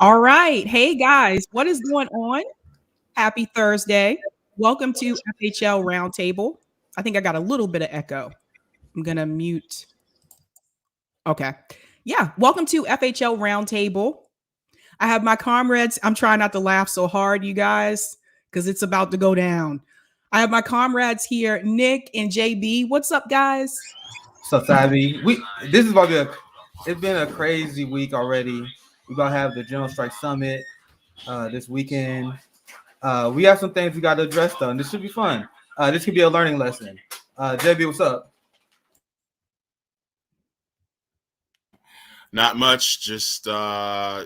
All right. Hey guys, what is going on? Happy Thursday. Welcome to FHL Roundtable. I think I got a little bit of echo. I'm going to mute. Okay. Yeah. Welcome to FHL Roundtable. I have my comrades. I'm trying not to laugh so hard, you guys, because it's about to go down. I have my comrades here, Nick and JB. What's up, guys? So Savvy, this is about to be it's been a crazy week already. We're about to have the General Strike Summit this weekend. We have some things we got to address though, and this should be fun. This could be a learning lesson. JB, what's up? Not much. Just there's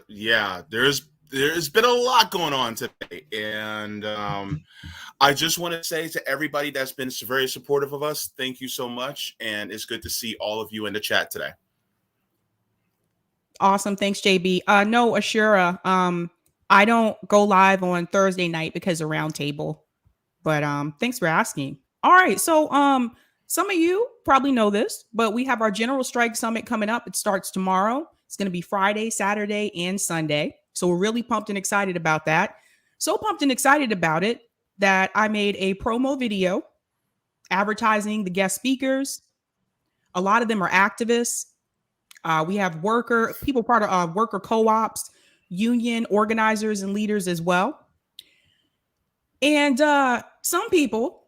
been a lot going on today, and I just want to say to everybody that's been very supportive of us, thank you so much, and it's good to see all of you in the chat today. Awesome. Thanks, JB. No, Ashura. I don't go live on Thursday night because of Roundtable, but thanks for asking. All right, so some of you probably know this, but we have our General Strike Summit coming up. It starts tomorrow. It's going to be Friday, Saturday, and Sunday. So we're really pumped and excited about that. So pumped and excited about it that I made a promo video advertising the guest speakers. A lot of them are activists. We have people part of worker co-ops, union organizers and leaders as well. And some people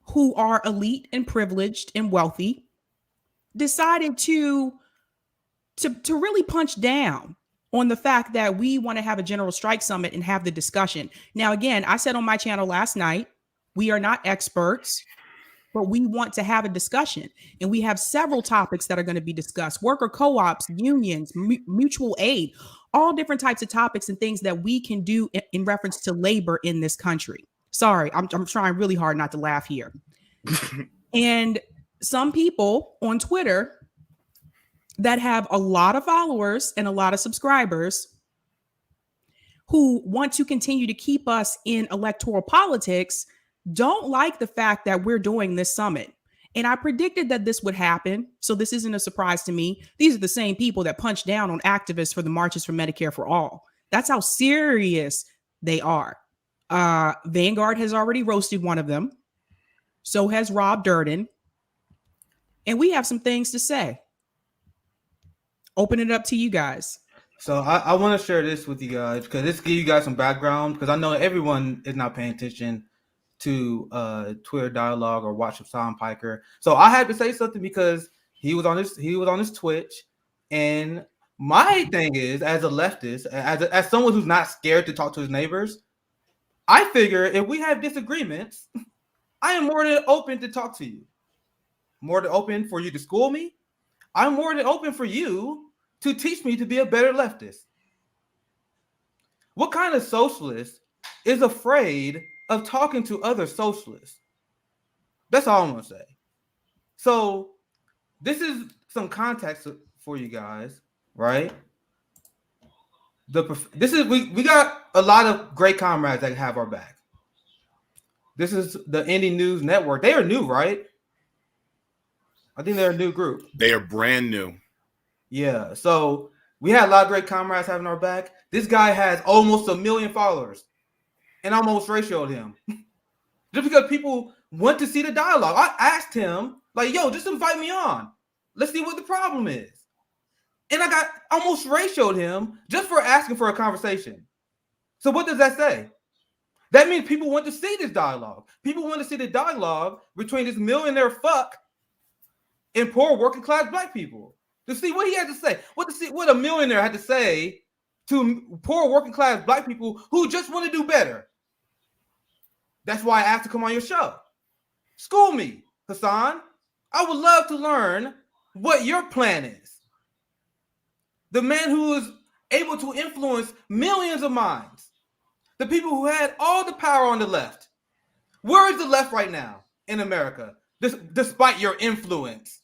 who are elite and privileged and wealthy decided to really punch down on the fact that we want to have a general strike summit and have the discussion. Now, again, I said on my channel last night, we are not experts, but we want to have a discussion. And we have several topics that are going to be discussed: worker co-ops, unions, mutual aid, all different types of topics and things that we can do in reference to labor in this country. Sorry, I'm trying really hard not to laugh here. And some people on Twitter that have a lot of followers and a lot of subscribers who want to continue to keep us in electoral politics don't like the fact that we're doing this summit. And I predicted that this would happen, so this isn't a surprise to me. These are the same people that punched down on activists for the marches for Medicare for All. That's how serious they are. Vanguard has already roasted one of them. So has Rob Durden. And we have some things to say. Open it up to you guys. So I want to share this with you guys because this give you guys some background, because I know everyone is not paying attention to Twitter dialogue or watch Hasan Piker. So I had to say something because he was on his Twitch, and my thing is, as a leftist, as someone who's not scared to talk to his neighbors, I figure if we have disagreements, I am more than open to talk to you. More than open for you to school me. I'm more than open for you to teach me to be a better leftist. What kind of socialist is afraid of talking to other socialists? That's all I'm going to say. So this is some context for you guys, right? We got a lot of great comrades that have our back. This is the Indie News Network. They are new, right? I think they're a new group. They are brand new. Yeah. So we had a lot of great comrades having our back. This guy has almost 1 million followers, and I almost ratioed him just because people want to see the dialogue. I asked him, like, yo, just invite me on. Let's see what the problem is. And I got almost ratioed him just for asking for a conversation. So what does that say? That means people want to see this dialogue. People want to see the dialogue between this millionaire fuck and poor working class black people, to see what he had to say, what a millionaire had to say to poor working class black people who just want to do better. That's why I asked to come on your show. School me, Hasan. I would love to learn what your plan is. The man who is able to influence millions of minds, the people who had all the power on the left. Where is the left right now in America, despite your influence?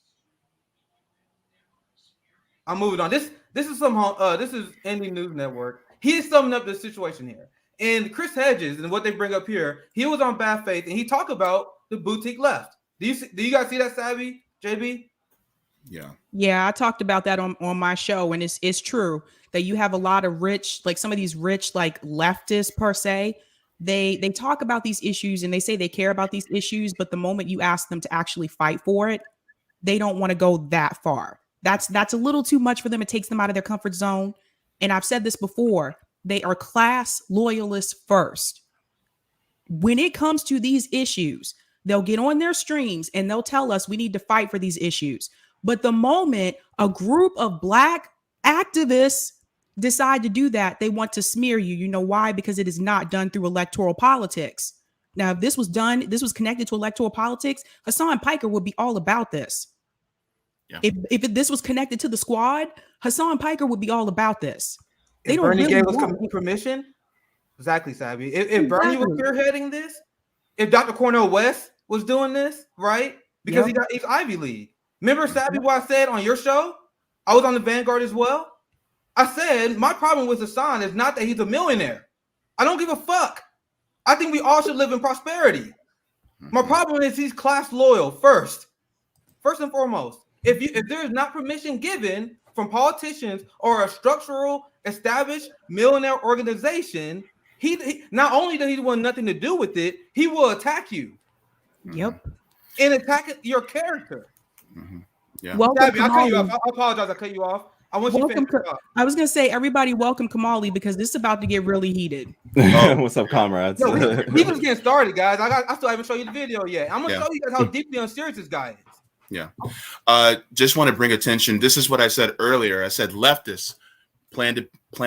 I'm moving on. This is Indie News Network. He is summing up the situation here. And Chris Hedges and what they bring up here, he was on Bad Faith and he talked about the boutique left. Do you guys see that, Savvy, JB? Yeah. Yeah, I talked about that on my show, and it's true that you have a lot of rich, like some of these rich, like leftists per se. They talk about these issues and they say they care about these issues, but the moment you ask them to actually fight for it, they don't want to go that far. That's a little too much for them. It takes them out of their comfort zone. And I've said this before, they are class loyalists first. When it comes to these issues, they'll get on their streams and they'll tell us we need to fight for these issues. But the moment a group of Black activists decide to do that, they want to smear you. You know why? Because it is not done through electoral politics. Now, if this was done, this was connected to electoral politics, Hasan Piker would be all about this. Yeah. If this was connected to the squad, Hasan Piker would be all about this. They If don't Bernie really gave us want permission, exactly, Savvy. If Bernie was Exactly. spearheading this, if Dr. Cornel West was doing this, right? Because Yep. he's Ivy League. Remember, Savvy, what I said on your show? I was on the Vanguard as well. I said my problem with Hasan is not that he's a millionaire. I don't give a fuck. I think we all should live in prosperity. My problem is he's class loyal first and foremost. If there is not permission given from politicians or a structural established millionaire organization, he not only does he want nothing to do with it, he will attack you. Yep. And attack your character. Yeah. Welcome, Savvy, I cut you off. Kamali. I apologize. I cut you off. I want you to Welcome. finish up. I was gonna say, everybody, welcome Kamali, because this is about to get really heated. What's up, comrades? No, we just getting started, guys. I still haven't shown you the video yet. I'm gonna show you guys how deeply unserious this guy is. Yeah. Just want to bring attention. This is what I said earlier. I said leftists plan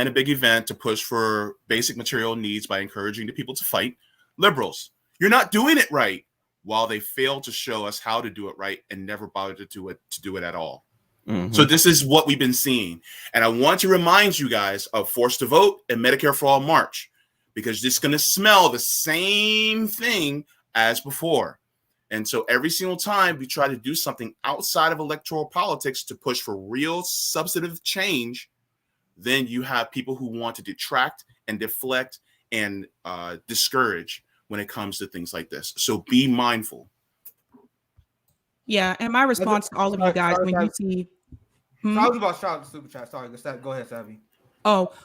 a big event to push for basic material needs by encouraging the people to fight. Liberals, you're not doing it right, while they fail to show us how to do it right and never bother to do it at all. Mm-hmm. So this is what we've been seeing. And I want to remind you guys of Forced to Vote and Medicare for All March, because it's going to smell the same thing as before. And so every single time we try to do something outside of electoral politics to push for real substantive change, then you have people who want to detract and deflect and discourage when it comes to things like this. So be mindful. Yeah, and my response to all of you guys, when you see, So I was about to shout out the super chat. Sorry, go ahead, Savvy.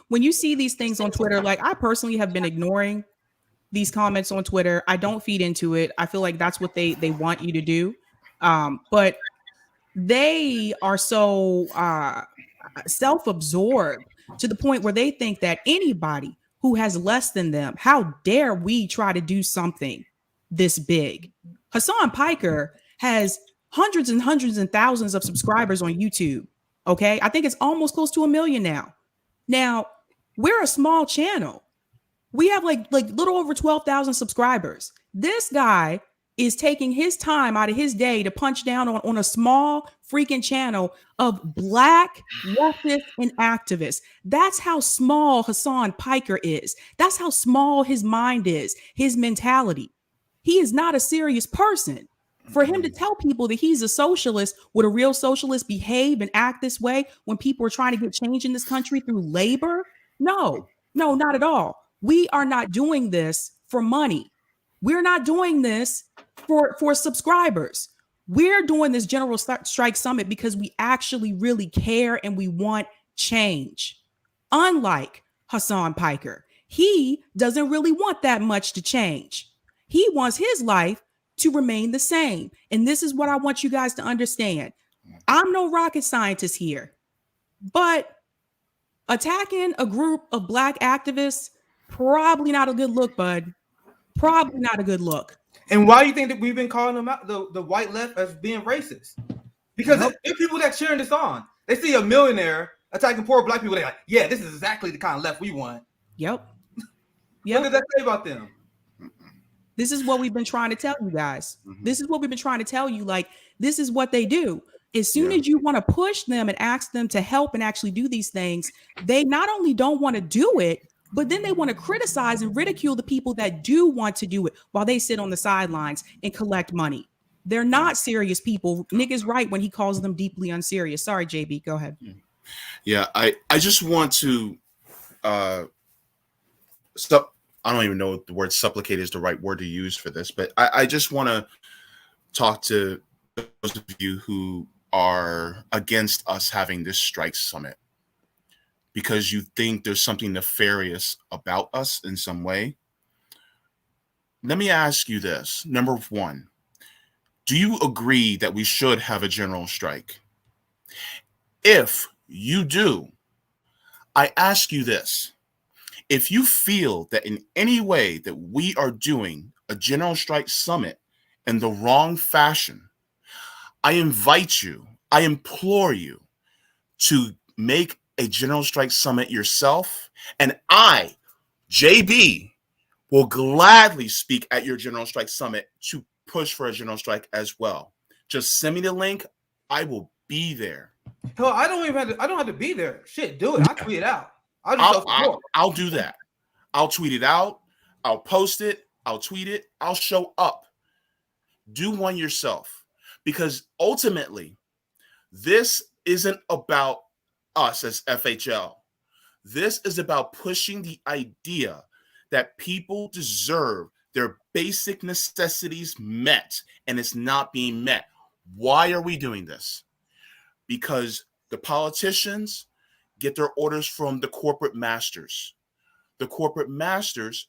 when you see these things on Twitter, like I personally have been ignoring these comments on Twitter. I don't feed into it. I feel like that's what they want you to do. But they are so self-absorbed to the point where they think that anybody who has less than them, how dare we try to do something this big? Hasan Piker has hundreds and hundreds and thousands of subscribers on YouTube. Okay. I think it's almost close to 1 million now. Now, we're a small channel. We have like little over 12,000 subscribers. This guy is taking his time out of his day to punch down on a small freaking channel of Black leftists and activists. That's how small Hasan Piker is. That's how small his mind is, his mentality. He is not a serious person. For him to tell people that he's a socialist, would a real socialist behave and act this way when people are trying to get change in this country through labor? No, not at all. We are not doing this for money. We're not doing this for subscribers. We're doing this General Strike Summit because we actually really care and we want change. Unlike Hasan Piker, he doesn't really want that much to change. He wants his life to remain the same. And this is what I want you guys to understand. I'm no rocket scientist here, but attacking a group of Black activists, probably not a good look, bud. Probably not a good look. And why do you think that we've been calling them out, the white left, as being racist? Because there are people that cheering this on. They see a millionaire attacking poor Black people. They're like, yeah, this is exactly the kind of left we want. Yep. What does that say about them? This is what we've been trying to tell you guys. This is what we've been trying to tell you. Like, this is what they do. As soon as you want to push them and ask them to help and actually do these things, they not only don't want to do it, but then they want to criticize and ridicule the people that do want to do it while they sit on the sidelines and collect money. They're not serious people. Nick is right when he calls them deeply unserious. Sorry, JB, go ahead. Yeah, I just want to I don't even know if the word supplicate is the right word to use for this, but I just want to talk to those of you who are against us having this strike summit because you think there's something nefarious about us in some way. Let me ask you this. Number one, do you agree that we should have a general strike? If you do, I ask you this. If you feel that in any way that we are doing a general strike summit in the wrong fashion, I invite you, I implore you to make a general strike summit yourself. And I, JB, will gladly speak at your general strike summit to push for a general strike as well. Just send me the link. I will be there. Hell, I don't have to be there. Shit, do it. I'll tweet it out. I'll do that. I'll tweet it out. I'll post it. I'll tweet it. I'll show up. Do one yourself. Because ultimately, this isn't about us as FHL. This is about pushing the idea that people deserve their basic necessities met, and it's not being met. Why are we doing this? Because the politicians get their orders from the corporate masters. The corporate masters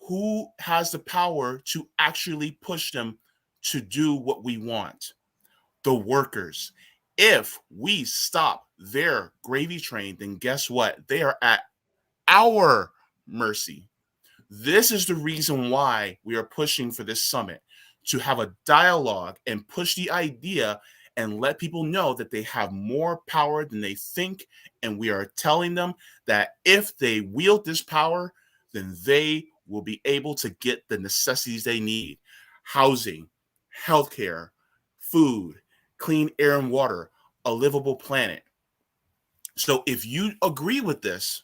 who has the power to actually push them to do what we want. The workers. If we stop their gravy train, then guess what? They are at our mercy. This is the reason why we are pushing for this summit, to have a dialogue and push the idea and let people know that they have more power than they think. And we are telling them that if they wield this power, then they will be able to get the necessities they need: housing, healthcare, food, clean air and water, a livable planet. So if you agree with this,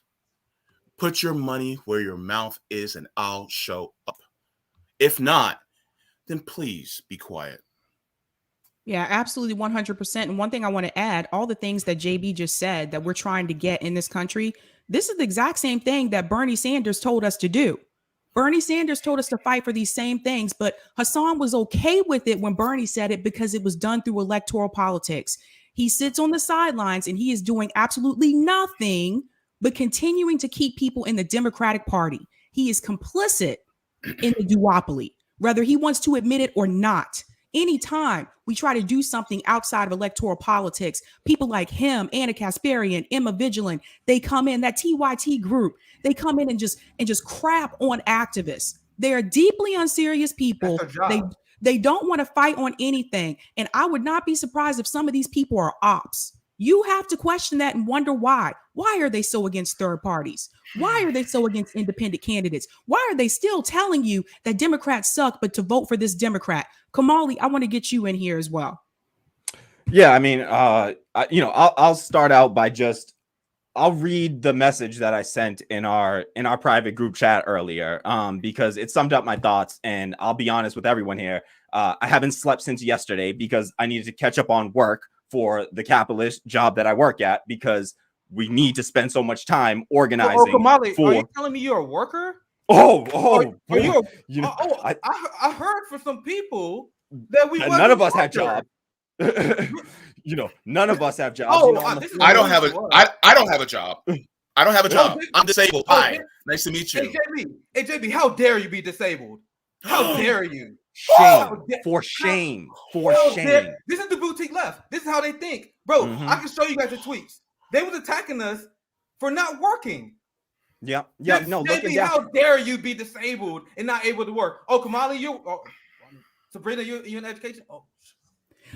put your money where your mouth is and I'll show up. If not, then please be quiet. Yeah, absolutely 100%. And one thing I want to add, all the things that JB just said that we're trying to get in this country, this is the exact same thing that Bernie Sanders told us to do. Bernie Sanders told us to fight for these same things, but Hasan was okay with it when Bernie said it because it was done through electoral politics. He sits on the sidelines and he is doing absolutely nothing but continuing to keep people in the Democratic Party. He is complicit in the duopoly, whether he wants to admit it or not. Anytime we try to do something outside of electoral politics, people like him, Anna Kasparian, Emma Vigilant, they come in, that TYT group, they come in and just crap on activists. They are deeply unserious people. They don't want to fight on anything. And I would not be surprised if some of these people are ops. You have to question that and wonder why. Why are they so against third parties? Why are they so against independent candidates? Why are they still telling you that Democrats suck, but to vote for this Democrat? Kamali, I want to get you in here as well. Yeah, I mean, I'll start out by I'll read the message that I sent in our private group chat earlier, because it summed up my thoughts. And I'll be honest with everyone here. I haven't slept since yesterday because I needed to catch up on work for the capitalist job that I work at, because we need to spend so much time organizing. Kamali, are you telling me you're a worker? I heard for some people that none of us have jobs. None of us have jobs. I don't have a job. I don't have a job. I'm disabled. Hi, nice to meet you. Hey JB, how dare you be disabled? How dare you? Shame. This is the boutique left. This is how they think, bro. I can show you guys the tweets. They was attacking us for not working. Yeah. No, how dare you be disabled and not able to work? Oh, Kamali, Sabrina, you in education? Oh,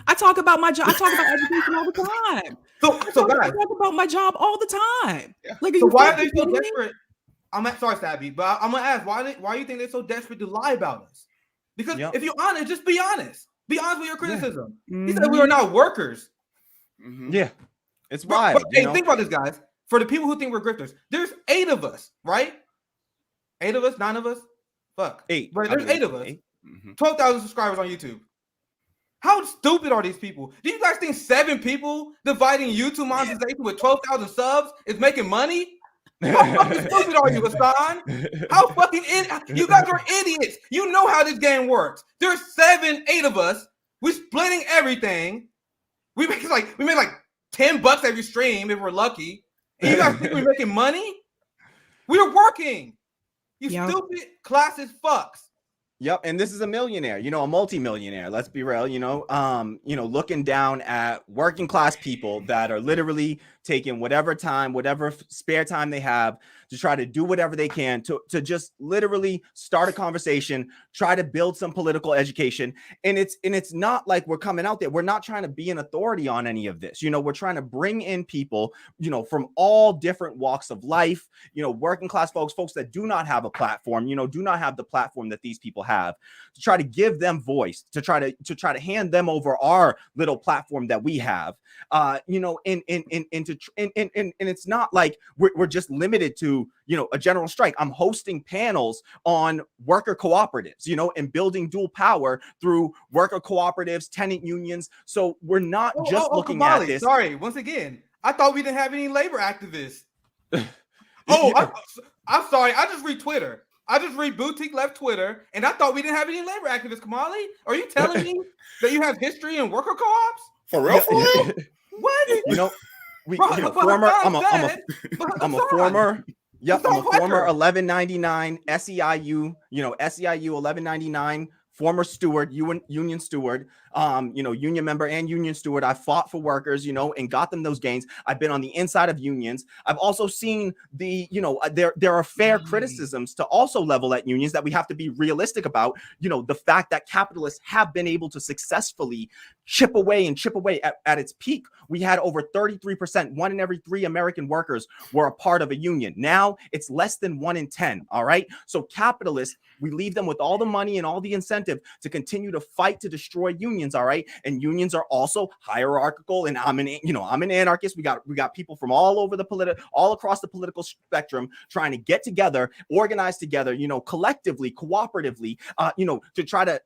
I talk about my job. I talk about education all the time. I talk about my job all the time. Yeah. Like, why are they so desperate? Sorry, Stabby, but I'm gonna ask why do you think they're so desperate to lie about us? Because if you're honest, just be honest. Be honest with your criticism. Yeah. He said we are not workers. Mm-hmm. Yeah, it's wild. Hey, think about this, guys. For the people who think we're grifters, there's 8 of us, right? 8 of us, 9 of us. Fuck. 8. But there's 8 of us. 12,000 subscribers on YouTube. How stupid are these people? Do you guys think 7 people dividing YouTube monetization with 12,000 subs is making money? How fucking stupid are you, Hasan? How fucking you guys are idiots. You know how this game works. There's 8 of us. We're splitting everything. We make like $10 every stream if we're lucky. And you guys think we're making money? We're working. You stupid classist fucks. Yep, and this is a millionaire, a multimillionaire. Let's be real, looking down at working class people that are literally taking whatever time, whatever spare time they have to try to do whatever they can to just literally start a conversation, try to build some political education. And it's not like we're coming out there. We're not trying to be an authority on any of this. We're trying to bring in people, from all different walks of life, working class folks that do not have a platform, do not have the platform that these people have, to try to give them voice, to try to hand them over our little platform that we have, and it's not like we're just limited to a general strike. I'm hosting panels on worker cooperatives, and building dual power through worker cooperatives, tenant unions. So we're not looking Kamali, at this. Sorry, once again, I thought we didn't have any labor activists. I'm sorry. I just read Twitter. I just read Boutique left Twitter, and I thought we didn't have any labor activists. Kamali, are you telling me that you have history in worker co-ops? For real? For real? What? I'm a former 1199 SEIU, SEIU 1199 former steward, union steward, union member and union steward. I fought for workers, and got them those gains. I've been on the inside of unions. I've also seen there are fair criticisms to also level at unions that we have to be realistic about. The fact that capitalists have been able to successfully chip away at its peak. We had over 33%, 1 in every 3 American workers were a part of a union. Now it's less than 1 in 10. All right. So capitalists, we leave them with all the money and all the incentive to continue to fight to destroy unions. All right. And unions are also hierarchical. And I'm an anarchist. We got people from all across the political spectrum trying to get together, organize together, collectively, cooperatively, to try to,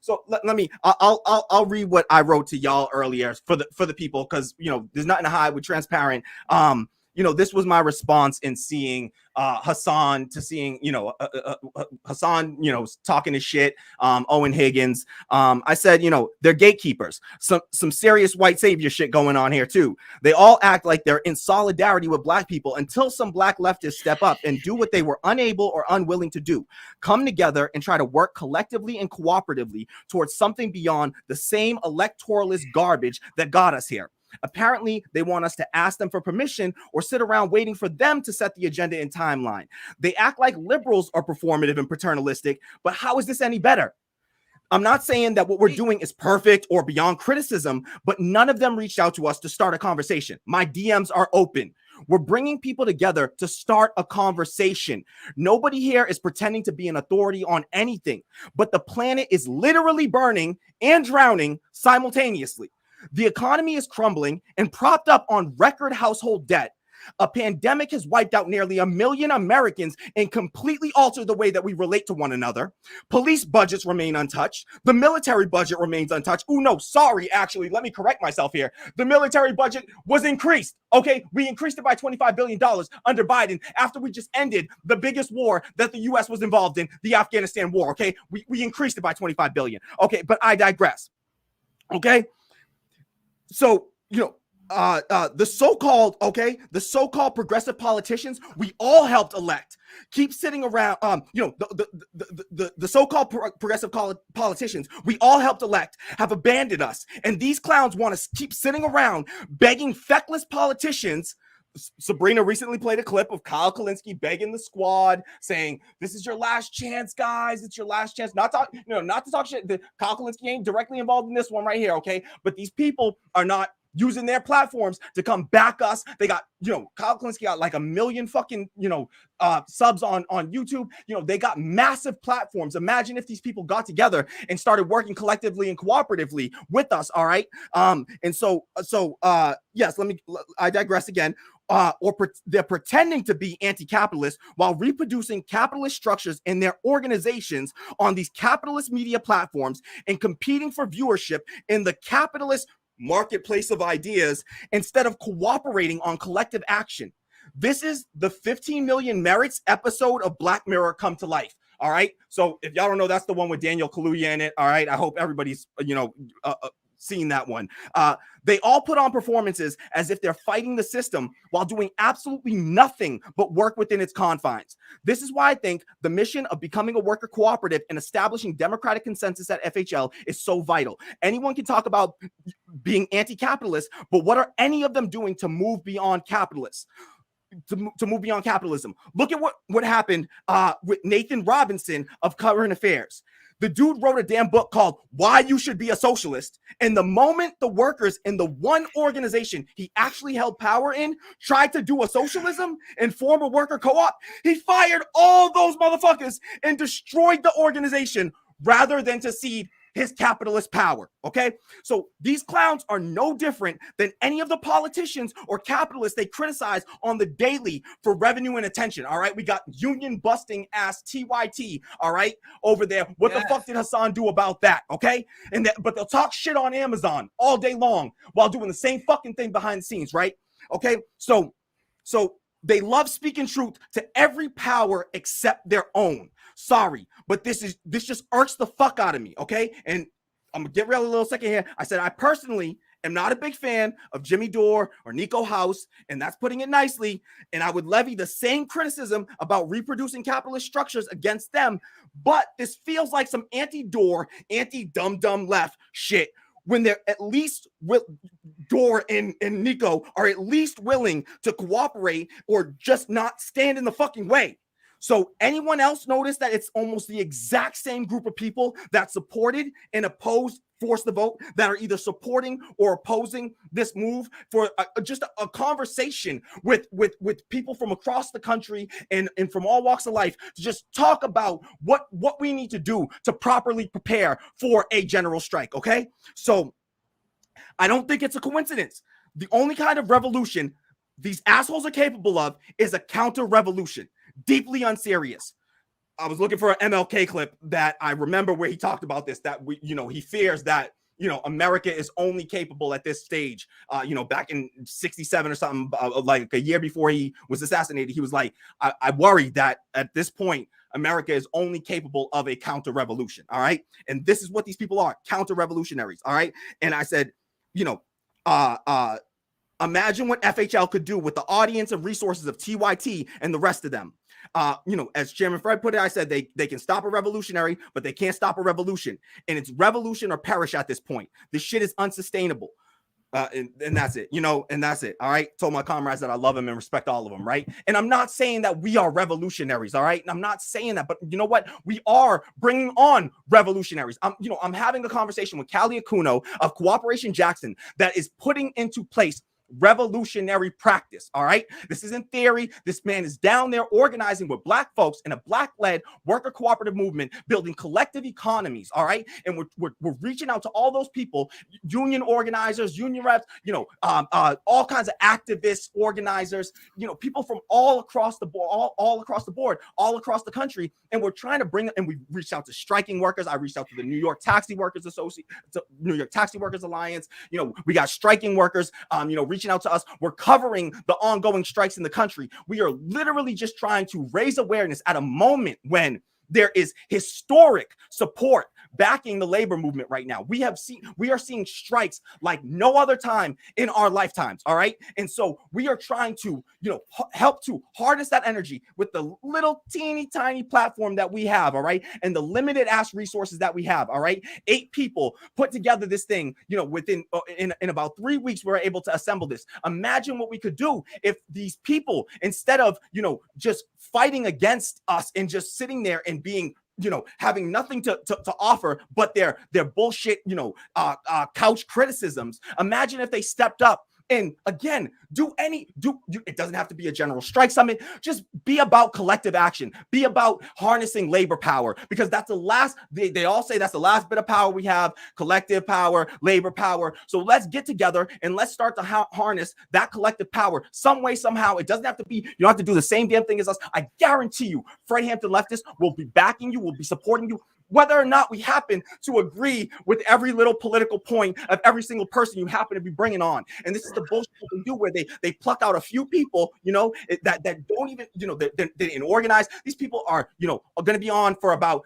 so let me, I'll read what I wrote to y'all earlier for the people, because there's nothing to hide. We're transparent. This was my response in seeing Hasan, Hasan, talking his shit, Owen Higgins. I said, they're gatekeepers. Some serious white savior shit going on here too. They all act like they're in solidarity with black people until some black leftists step up and do what they were unable or unwilling to do. Come together and try to work collectively and cooperatively towards something beyond the same electoralist garbage that got us here. Apparently, they want us to ask them for permission or sit around waiting for them to set the agenda and timeline. They act like liberals are performative and paternalistic, but how is this any better? I'm not saying that what we're doing is perfect or beyond criticism, but none of them reached out to us to start a conversation. My DMs are open. We're bringing people together to start a conversation. Nobody here is pretending to be an authority on anything, but the planet is literally burning and drowning simultaneously. The economy is crumbling and propped up on record household debt. A pandemic has wiped out nearly 1 million Americans and completely altered the way that we relate to one another. Police budgets remain untouched. The military budget remains untouched. Oh, no, sorry, actually, let me correct myself here. The military budget was increased. Okay, we increased it by $25 billion under Biden after we just ended the biggest war that the U.S. was involved in, the Afghanistan war. Okay, we increased it by $25 billion. Okay, but I digress. Okay. So, the so-called progressive politicians we all helped elect keep sitting around, the so-called progressive politicians we all helped elect have abandoned us. And these clowns want to keep sitting around begging feckless politicians. Sabrina recently played a clip of Kyle Kalinske begging the squad, saying, "This is your last chance, guys. It's your last chance." Not to talk shit. Kyle Kalinske ain't directly involved in this one right here, okay? But these people are not using their platforms to come back us. They got, Kyle Kalinske got like 1 million fucking, subs on YouTube. They got massive platforms. Imagine if these people got together and started working collectively and cooperatively with us. All right. Yes, I digress again. They're pretending to be anti-capitalist while reproducing capitalist structures in their organizations on these capitalist media platforms and competing for viewership in the capitalist marketplace of ideas instead of cooperating on collective action. This is the 15 Million Merits episode of Black Mirror come to life. All right. So if y'all don't know, that's the one with Daniel Kaluuya in it. All right. I hope everybody's, seen that one. They all put on performances as if they're fighting the system while doing absolutely nothing but work within its confines. This is why I think the mission of becoming a worker cooperative and establishing democratic consensus at FHL is so vital. Anyone can talk about being anti-capitalist, but what are any of them doing to move beyond capitalists? To move beyond capitalism. Look at what happened with Nathan Robinson of Current Affairs. The dude wrote a damn book called Why You Should Be a Socialist. And the moment the workers in the one organization he actually held power in tried to do a socialism and form a worker co-op, he fired all those motherfuckers and destroyed the organization rather than to cede his capitalist power. Okay, so these clowns are no different than any of the politicians or capitalists they criticize on the daily for revenue and attention. All right, we got union busting ass TYT. All right, over there. What the fuck did Hasan do about that? Okay, but they'll talk shit on Amazon all day long while doing the same fucking thing behind the scenes, right? Okay, so they love speaking truth to every power except their own. Sorry, but this just irks the fuck out of me, okay? And I'm gonna get real a little second here. I said I personally am not a big fan of Jimmy Dore or Nico House, and that's putting it nicely. And I would levy the same criticism about reproducing capitalist structures against them. But this feels like some anti-Dore, anti-dumb left shit when they're at least Dore and Nico are at least willing to cooperate or just not stand in the fucking way. So anyone else notice that it's almost the exact same group of people that supported and opposed Force the Vote that are either supporting or opposing this move for just a conversation with people from across the country and from all walks of life to just talk about what we need to do to properly prepare for a general strike, okay? So I don't think it's a coincidence. The only kind of revolution these assholes are capable of is a counter-revolution. Deeply unserious. I was looking for an MLK clip that I remember where he talked about this, that he fears that, America is only capable at this stage, back in 67 or something, like a year before he was assassinated. He was like, I worry that at this point, America is only capable of a counter-revolution. All right. And this is what these people are, counter-revolutionaries. All right. And I said, imagine what FHL could do with the audience and resources of TYT and the rest of them. As Chairman Fred put it, I said they can stop a revolutionary, but they can't stop a revolution. And it's revolution or perish at this point. This shit is unsustainable. And that's it, and that's it. All right. Told my comrades that I love them and respect all of them. Right. And I'm not saying that we are revolutionaries. All right. And I'm not saying that, but you know what? We are bringing on revolutionaries. I'm having a conversation with Callie Akuno of Cooperation Jackson that is putting into place revolutionary practice. All right. This isn't theory. This man is down there organizing with Black folks in a Black-led worker cooperative movement, building collective economies. All right. And we're reaching out to all those people, union organizers, union reps, all kinds of activists, organizers, people from all across the board, all across the board, all across the country. And we're trying to bring, and we reached out to striking workers. I reached out to the New York Taxi Workers New York Taxi Workers Alliance. We got striking workers, reaching out to us. We're covering the ongoing strikes in the country. We are literally just trying to raise awareness at a moment when there is historic support backing the labor movement right now. We are seeing strikes like no other time in our lifetimes. All right. And so we are trying to, help to harness that energy with the little teeny tiny platform that we have. All right. And the limited ass resources that we have. All right. 8 people put together this thing, within in about 3 weeks, we were able to assemble this. Imagine what we could do if these people, instead of, just fighting against us and just sitting there and being, having nothing to offer but their bullshit, couch criticisms. Imagine if they stepped up and again, it doesn't have to be a general strike summit. Just be about collective action. Be about harnessing labor power, because that's the last, they all say that's the last bit of power we have, collective power, labor power. So let's get together and let's start to harness that collective power some way, somehow. It doesn't have to be, you don't have to do the same damn thing as us. I guarantee you, Fred Hampton Leftists will be backing you, will be supporting you whether or not we happen to agree with every little political point of every single person you happen to be bringing on. And this is the bullshit they do, where they pluck out a few people, that don't even, they didn't organize. These people are, are going to be on for about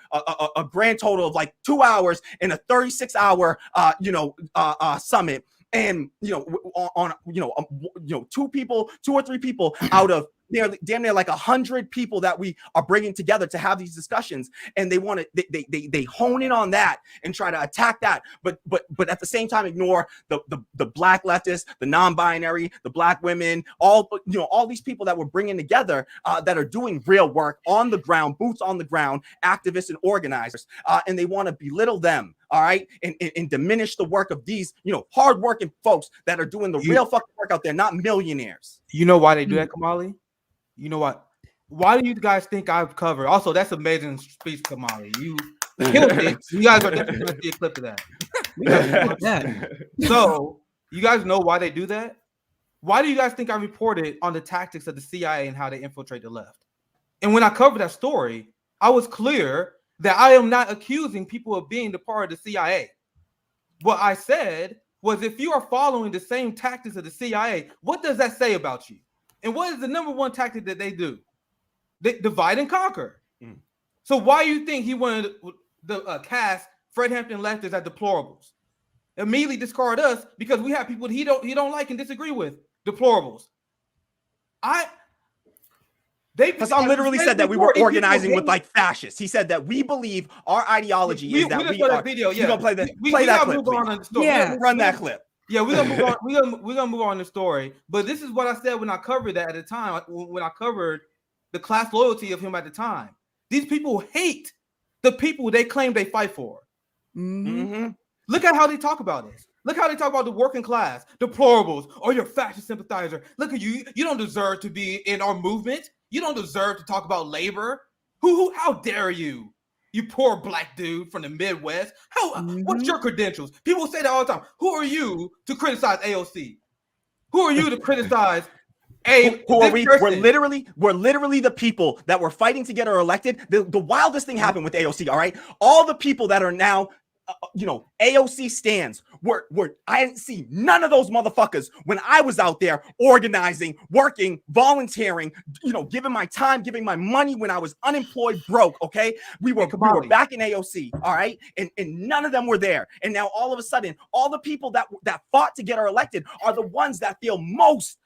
a grand total of like 2 hours in a 36-hour, summit. And two or three people out of damn near like 100 people that we are bringing together to have these discussions, and they want to they hone in on that and try to attack that, but at the same time ignore the black leftists, the non-binary, the black women, all these people that we're bringing together that are doing real work on the ground, boots on the ground, activists and organizers, and they want to belittle them. All right, and diminish the work of these, hardworking folks that are doing the real fucking work out there, not millionaires. You know why they do that, Kamali? You know what? Why do you guys think I've covered? Also, that's amazing speech, Kamali. You killed it. You guys are definitely going to see a clip of that. So, you guys know why they do that? Why do you guys think I reported on the tactics of the CIA and how they infiltrate the left? And when I covered that story, I was clear that I am not accusing people of being the part of the CIA. What I said was, if you are following the same tactics of the CIA, what does that say about you? And what is the number one tactic that they do? They divide and conquer. So why do you think he wanted to cast Fred Hampton Leftists as deplorables? Immediately discard us because we have people that he don't like and disagree with. Deplorables. Hasan literally said that we were organizing with like fascists. He said that we believe our ideology is that we are. Video, yeah. You gonna play that clip? Yeah, run that clip. Yeah, we're gonna move on. We're gonna move on the story. But this is what I said when I covered that at the time. When I covered the class loyalty of him at the time, these people hate the people they claim they fight for. Mm-hmm. Look at how they talk about us. Look how they talk about the working class, deplorables, or your fascist sympathizer. Look at you. You don't deserve to be in our movement. You don't deserve to talk about labor. Who? How dare you? You poor black dude from the Midwest. What's your credentials? People say that all the time. Who are you to criticize AOC? Who are you to criticize who are we? We're literally the people that were fighting to get her elected. The wildest thing happened with AOC. All right, all the people that are now AOC stands I didn't see none of those motherfuckers when I was out there organizing, working, volunteering, giving my time, giving my money when I was unemployed, broke. Okay, we were back in AOC. All right, and none of them were there. And now all of a sudden, all the people that fought to get her elected are the ones that feel most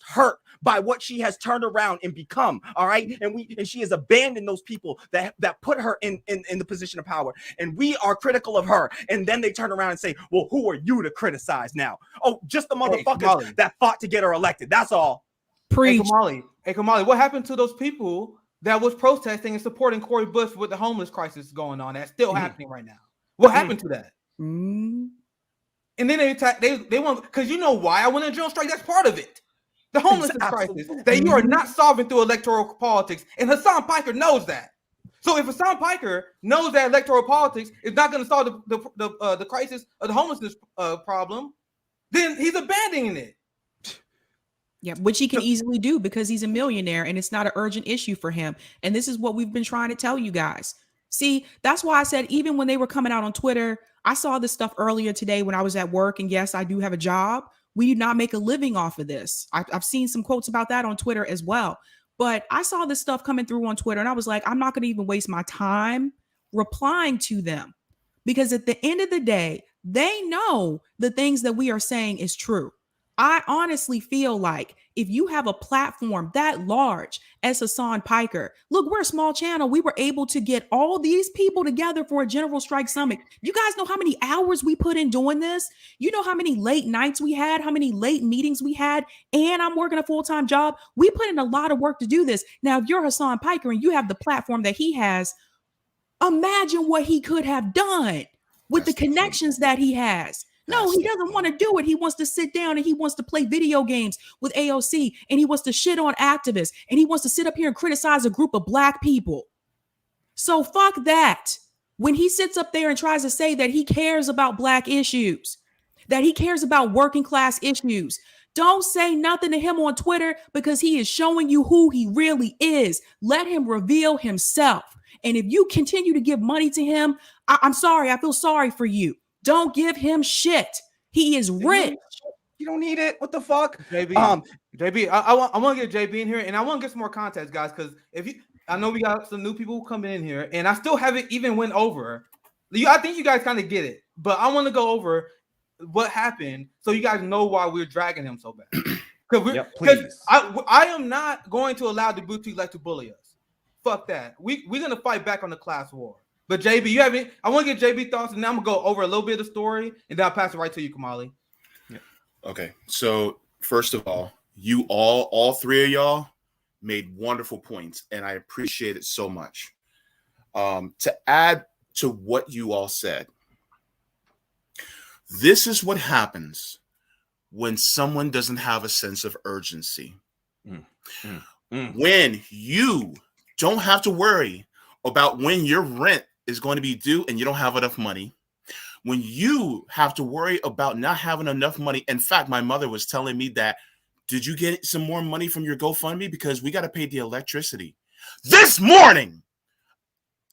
hurt by what she has turned around and become. All right, and she has abandoned those people that put her in the position of power, and we are critical of her, and then they turn around and say, well, who are you to criticize now? Oh, just the motherfuckers that fought to get her elected. That's all. Preach. Hey Kamali, what happened to those people that was protesting and supporting Cory Bush with the homeless crisis going on? That's still happening right now. What happened to that? And then they want, because you know why I went on general strike. That's part of it. The homelessness crisis that you are not solving through electoral politics, and Hasan Piker knows that. So if Hasan Piker knows that electoral politics is not going to solve the crisis of the homelessness problem, then he's abandoning it. Yeah, which he can easily do because he's a millionaire and it's not an urgent issue for him. And this is what we've been trying to tell you guys. See, that's why I said even when they were coming out on Twitter, I saw this stuff earlier today when I was at work. And yes, I do have a job. We do not make a living off of this. I've seen some quotes about that on Twitter as well. But I saw this stuff coming through on Twitter and I was like, I'm not going to even waste my time replying to them because at the end of the day, they know the things that we are saying is true. I honestly feel like if you have a platform that large as Hasan Piker, look, we're a small channel. We were able to get all these people together for a General Strike Summit. You guys know how many hours we put in doing this? You know how many late nights we had, how many late meetings we had, and I'm working a full-time job. We put in a lot of work to do this. Now, if you're Hasan Piker and you have the platform that he has, imagine what he could have done with the connections that he has. No, he doesn't want to do it. He wants to sit down and he wants to play video games with AOC and he wants to shit on activists and he wants to sit up here and criticize a group of black people. So fuck that. When he sits up there and tries to say that he cares about black issues, that he cares about working class issues, don't say nothing to him on Twitter because he is showing you who he really is. Let him reveal himself. And if you continue to give money to him, I'm sorry. I feel sorry for you. Don't give him shit. He is rich. You don't need it. What the fuck? JB, I want to get JB in here, and I want to get some more context, guys, because I know we got some new people coming in here, and I still haven't even went over. I think you guys kind of get it, but I want to go over what happened so you guys know why we're dragging him so bad. Because I am not going to allow the boutique like to bully us. Fuck that. We're gonna fight back on the class war. But JB, I want to get JB thoughts, and then I'm gonna go over a little bit of the story, and then I'll pass it right to you, Kamali. Okay, so first of all, you all three of y'all made wonderful points, and I appreciate it so much. To add to what you all said, this is what happens when someone doesn't have a sense of urgency. When you don't have to worry about when your rent is going to be due and you don't have enough money. When you have to worry about not having enough money. In fact, my mother was telling me that, did you get some more money from your GoFundMe? Because we got to pay the electricity. This morning,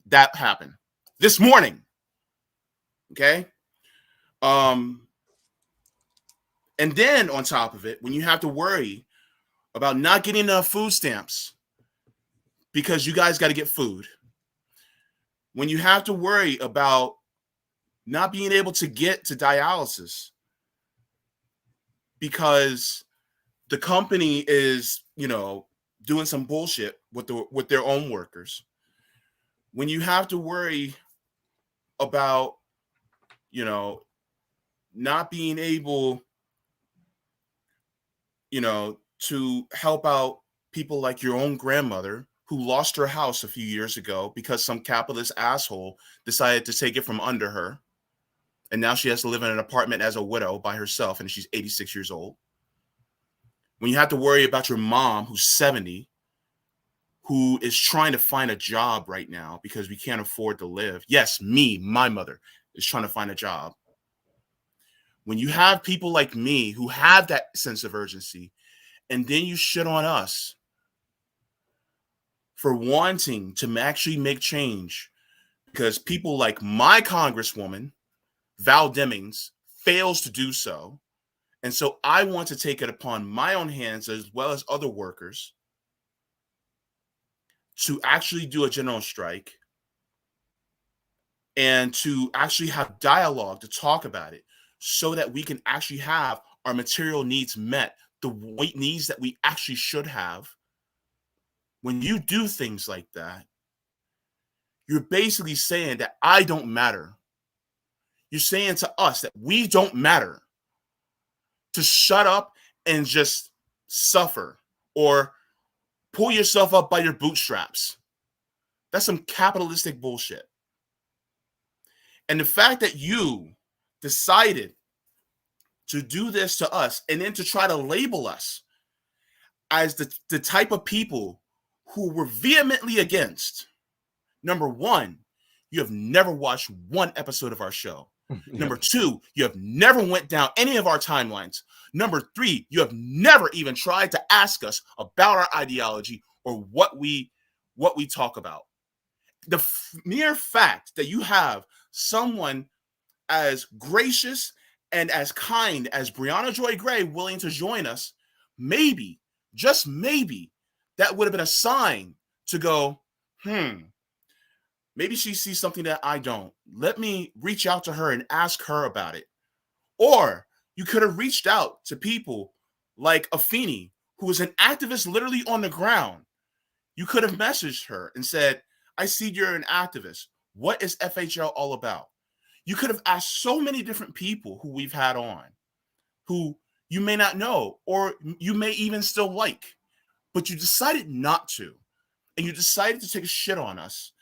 that happened. This morning. Okay? And then on top of it, when you have to worry about not getting enough food stamps because you guys got to get food. When you have to worry about not being able to get to dialysis because the company is, doing some bullshit with their own workers. When you have to worry about, not being able, to help out people like your own grandmother who lost her house a few years ago because some capitalist asshole decided to take it from under her. And now she has to live in an apartment as a widow by herself, and she's 86 years old. When you have to worry about your mom, who's 70, who is trying to find a job right now because we can't afford to live. Yes, my mother, is trying to find a job. When you have people like me who have that sense of urgency, and then you shit on us for wanting to actually make change because people like my Congresswoman, Val Demings, fails to do so. And so I want to take it upon my own hands as well as other workers to actually do a general strike and to actually have dialogue to talk about it so that we can actually have our material needs met, the needs that we actually should have. When you do things like that, you're basically saying that I don't matter. You're saying to us that we don't matter, to shut up and just suffer or pull yourself up by your bootstraps. That's some capitalistic bullshit. And the fact that you decided to do this to us and then to try to label us as the type of people who were vehemently against, number one, you have never watched one episode of our show. Number two, you have never went down any of our timelines. Number three, you have never even tried to ask us about our ideology or what we talk about. The mere fact that you have someone as gracious and as kind as Brianna Joy Gray willing to join us, maybe, just maybe, that would have been a sign to go, maybe she sees something that I don't. Let me reach out to her and ask her about it. Or you could have reached out to people like Afeni, who is an activist literally on the ground. You could have messaged her and said, I see you're an activist. What is FHL all about? You could have asked so many different people who we've had on, who you may not know, or you may even still like, but you decided not to. And you decided to take a shit on us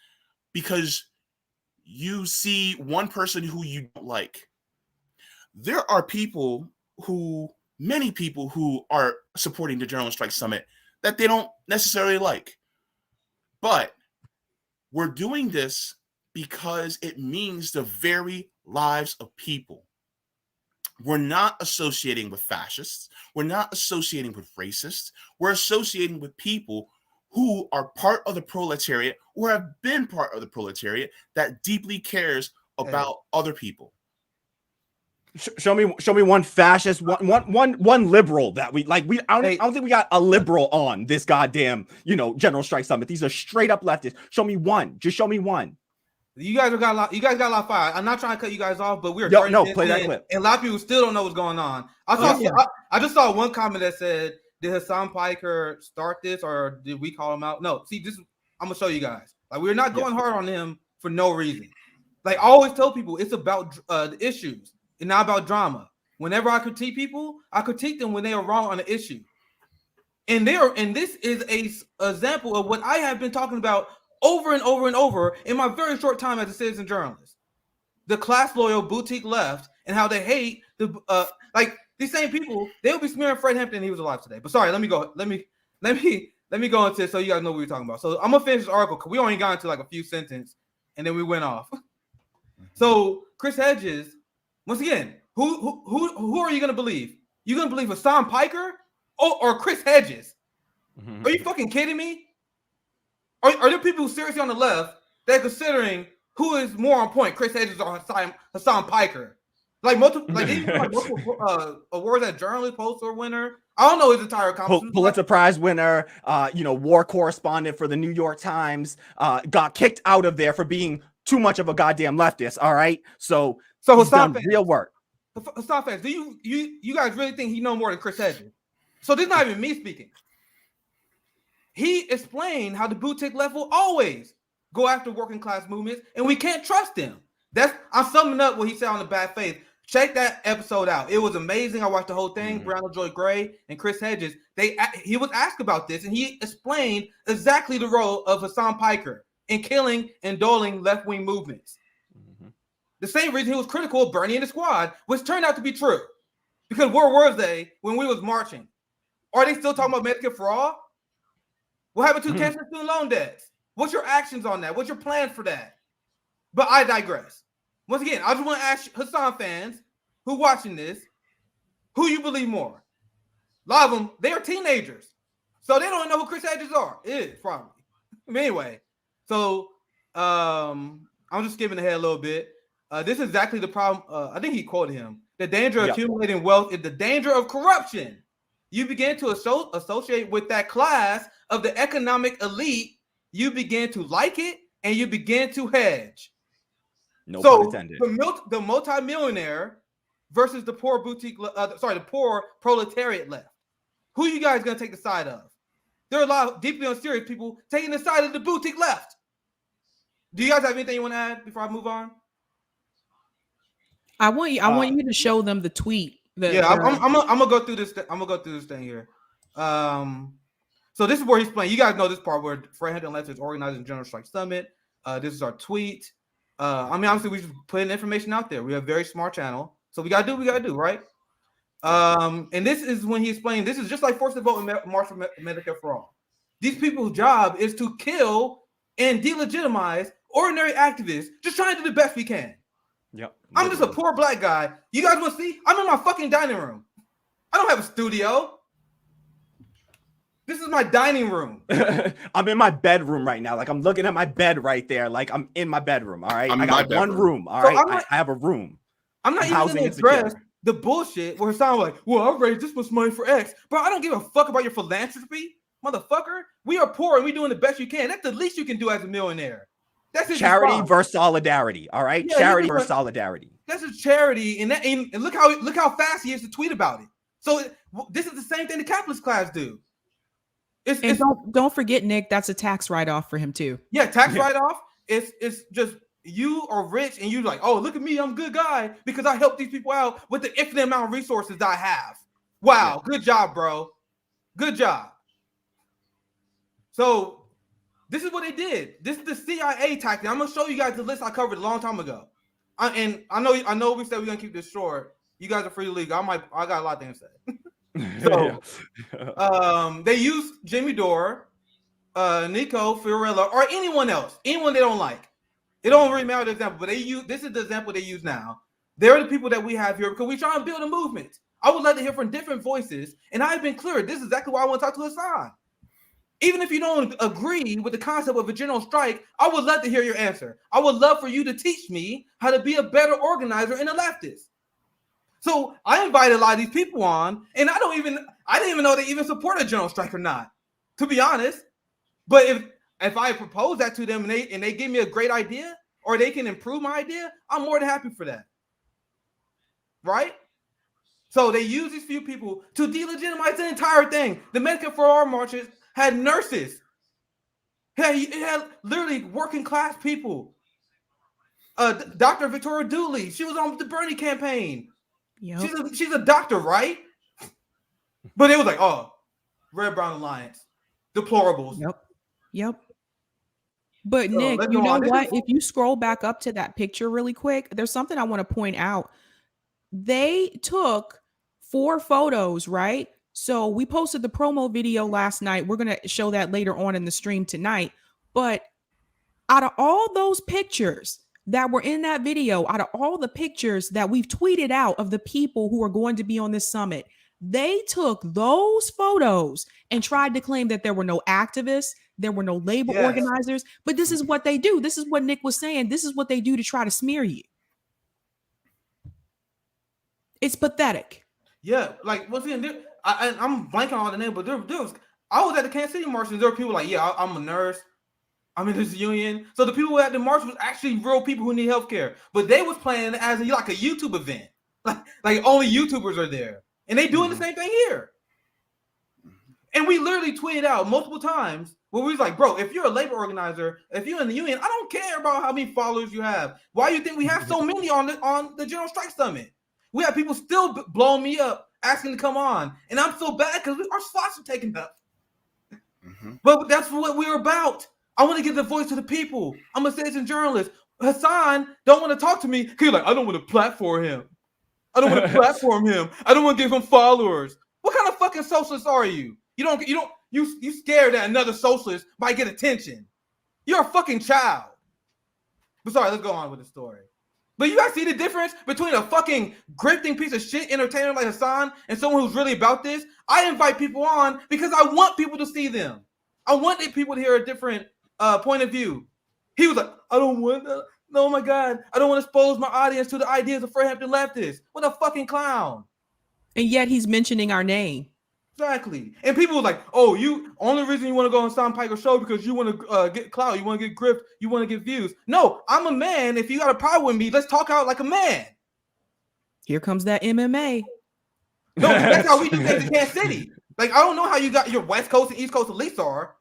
because you see one person who you don't like. There are many people who are supporting the General Strike Summit that they don't necessarily like. But we're doing this because it means the very lives of people. We're not associating with fascists. We're not associating with racists. We're associating with people who are part of the proletariat or have been part of the proletariat that deeply cares about other people. Show me one fascist, one liberal that we like. I don't think we got a liberal on this goddamn General Strike Summit. These are straight up leftists. Show me one. Just show me one. You guys got a lot. You guys got a lot of fire. I'm not trying to cut you guys off, but we're play that clip. And a lot of people still don't know what's going on. I just saw one comment that said, "Did Hasan Piker start this, or did we call him out?" No. See, I'm gonna show you guys. Like, we're not going hard on him for no reason. Like, I always tell people, it's about the issues and not about drama. Whenever I critique people, I critique them when they are wrong on an issue. And this is a example of what I have been talking about over and over and over in my very short time as a citizen journalist. The class loyal boutique left and how they hate like these same people. They'll be smearing Fred Hampton. He was alive today. But sorry, let me go into it so you guys know what we're talking about. So I'm gonna finish this article because we only got into like a few sentences and then we went off. So Chris Hedges, once again, who are you gonna believe? You gonna believe Hasan Piker or Chris Hedges? Are you fucking kidding me? Are there people seriously on the left that are considering who is more on point, Chris Hedges or Hasan Piker? Like multiple awards at journalist, Pulitzer winner. I don't know his entire accomplishment. Pulitzer Prize winner, war correspondent for the New York Times, got kicked out of there for being too much of a goddamn leftist. All right, so he's done real work. Hasan fans, do you guys really think he know more than Chris Hedges? So this is not even me speaking. He explained how the boutique left will always go after working class movements, and we can't trust them. I'm summing up what he said on the Bad Faith. Check that episode out. It was amazing. I watched the whole thing. Brown Joy Gray and Chris Hedges. He was asked about this, and he explained exactly the role of Hasan Piker in killing and doling left-wing movements. The same reason he was critical of Bernie and the squad, which turned out to be true. Because where were they when we was marching? Are they still talking about Medicare for all? What happened to cancer student loan debts? What's your actions on that? What's your plan for that? But I digress. Once again, I just want to ask Hasan fans who watching this, who you believe more? A lot of them, they are teenagers. So they don't know who Chris Hedges is probably. Anyway, so I'm just skipping ahead a little bit. This is exactly the problem. I think he quoted him. The danger of accumulating wealth is the danger of corruption. You begin to associate with that class of the economic elite. You begin to like it and you begin to hedge. No pun intended. The multimillionaire versus the poor the poor proletariat left. Who are you guys going to take the side of? There are a lot of deeply unserious people taking the side of the boutique left. Do you guys have anything you want to add before I move on? I want you to show them the tweet. I'm gonna go through this. I'm gonna go through this thing here. So this is where he's playing. You guys know this part where Fred Hampton Leftists organizing General Strike Summit. This is our tweet. Obviously we just putting information out there. We have a very smart channel, so we gotta do what we gotta do, right? And this is when he explained. This is just like forced to vote and March for Medicare for All. These people's job is to kill and delegitimize ordinary activists, just trying to do the best we can. Yep. I'm just a poor black guy. You guys want to see? I'm in my fucking dining room. I don't have a studio. This is my dining room. I'm in my bedroom right now. Like, I'm looking at my bed right there. Like, I'm in my bedroom. All right. I got one room. All right. I have a room. I'm not even going to address the bullshit where it sounds like, well, I raised this much money for X. Bro, I don't give a fuck about your philanthropy, motherfucker. We are poor and we doing the best you can. That's the least you can do as a millionaire. That's charity versus solidarity. All right. Yeah, charity versus solidarity. That's a charity. And look how fast he is to tweet about it. So this is the same thing the capitalist class do. Don't forget, Nick, that's a tax write-off for him too. Yeah, tax write-off. It's just you are rich and you like, oh, look at me, I'm a good guy because I help these people out with the infinite amount of resources I have. Wow, good job, bro. Good job. So this is what they did. This is the CIA tactic. I'm gonna show you guys the list I covered a long time ago. I know we said we're gonna keep this short. You guys are free to leave. I got a lot of things to say. So they used Jimmy Dore, Nico Fiorello, or anyone else, anyone they don't like. It don't really matter the example, but this is the example they use now. They're the people that we have here because we try and build a movement. I would like to hear from different voices, and I've been clear. This is exactly why I want to talk to Hasan. Even if you don't agree with the concept of a general strike, I would love to hear your answer. I would love for you to teach me how to be a better organizer and a leftist. So I invited a lot of these people on, and I didn't even know they even support a general strike or not, to be honest. But if I propose that to them and they give me a great idea or they can improve my idea, I'm more than happy for that. Right? So they use these few people to delegitimize the entire thing. The Medicare for All marches had nurses. It had literally working class people. Dr. Victoria Dooley, she was on the Bernie campaign. Yep. She's a doctor, right? But it was like, oh, Red Brown Alliance, deplorables. Yep. But so, Nick, you know what? If you scroll back up to that picture really quick, there's something I want to point out. They took 4 photos, right? So we posted the promo video last night. We're going to show that later on in the stream tonight. But out of all those pictures that were in that video, out of all the pictures that we've tweeted out of the people who are going to be on this summit, they took those photos and tried to claim that there were no activists, there were no labor organizers. But this is what they do. This is what Nick was saying. This is what they do to try to smear you. It's pathetic. Yeah, like once again, I'm blanking on all the names, but there was. I was at the Kansas City march, and there were people like, yeah, I'm a nurse. I'm in this union. So the people at the march was actually real people who need healthcare, but they was playing as like a YouTube event, like only YouTubers are there, and they doing the same thing here. And we literally tweeted out multiple times where we was like, bro, if you're a labor organizer, if you're in the union, I don't care about how many followers you have. Why do you think we have so many on the General Strike Summit? We have people still blowing me up, asking to come on, and I'm so bad because our slots are taken up. But that's what we're about. I want to give the voice to the people. I'm a citizen journalist. Hasan don't want to talk to me because he's like, I don't want to platform him. I don't want to platform him. I don't want to give him followers. What kind of fucking socialist are you? You scared that another socialist might get attention. You're a fucking child. But sorry, let's go on with the story. But you guys see the difference between a fucking grifting piece of shit entertainer like Hasan and someone who's really about this? I invite people on because I want people to see them. I want people to hear a different point of view. He was like, I don't want to. Oh my God. I don't want to expose my audience to the ideas of Hampton Leftists. What a fucking clown. And yet he's mentioning our name. Exactly. And people were like, oh, only reason you want to go on Hasan Piker's show because you want to get clout, you want to get grift, you want to get views. No, I'm a man. If you got a problem with me, let's talk out like a man. Here comes that MMA. No, that's how we do things in Kansas City. Like, I don't know how you got your West Coast and East Coast elites are,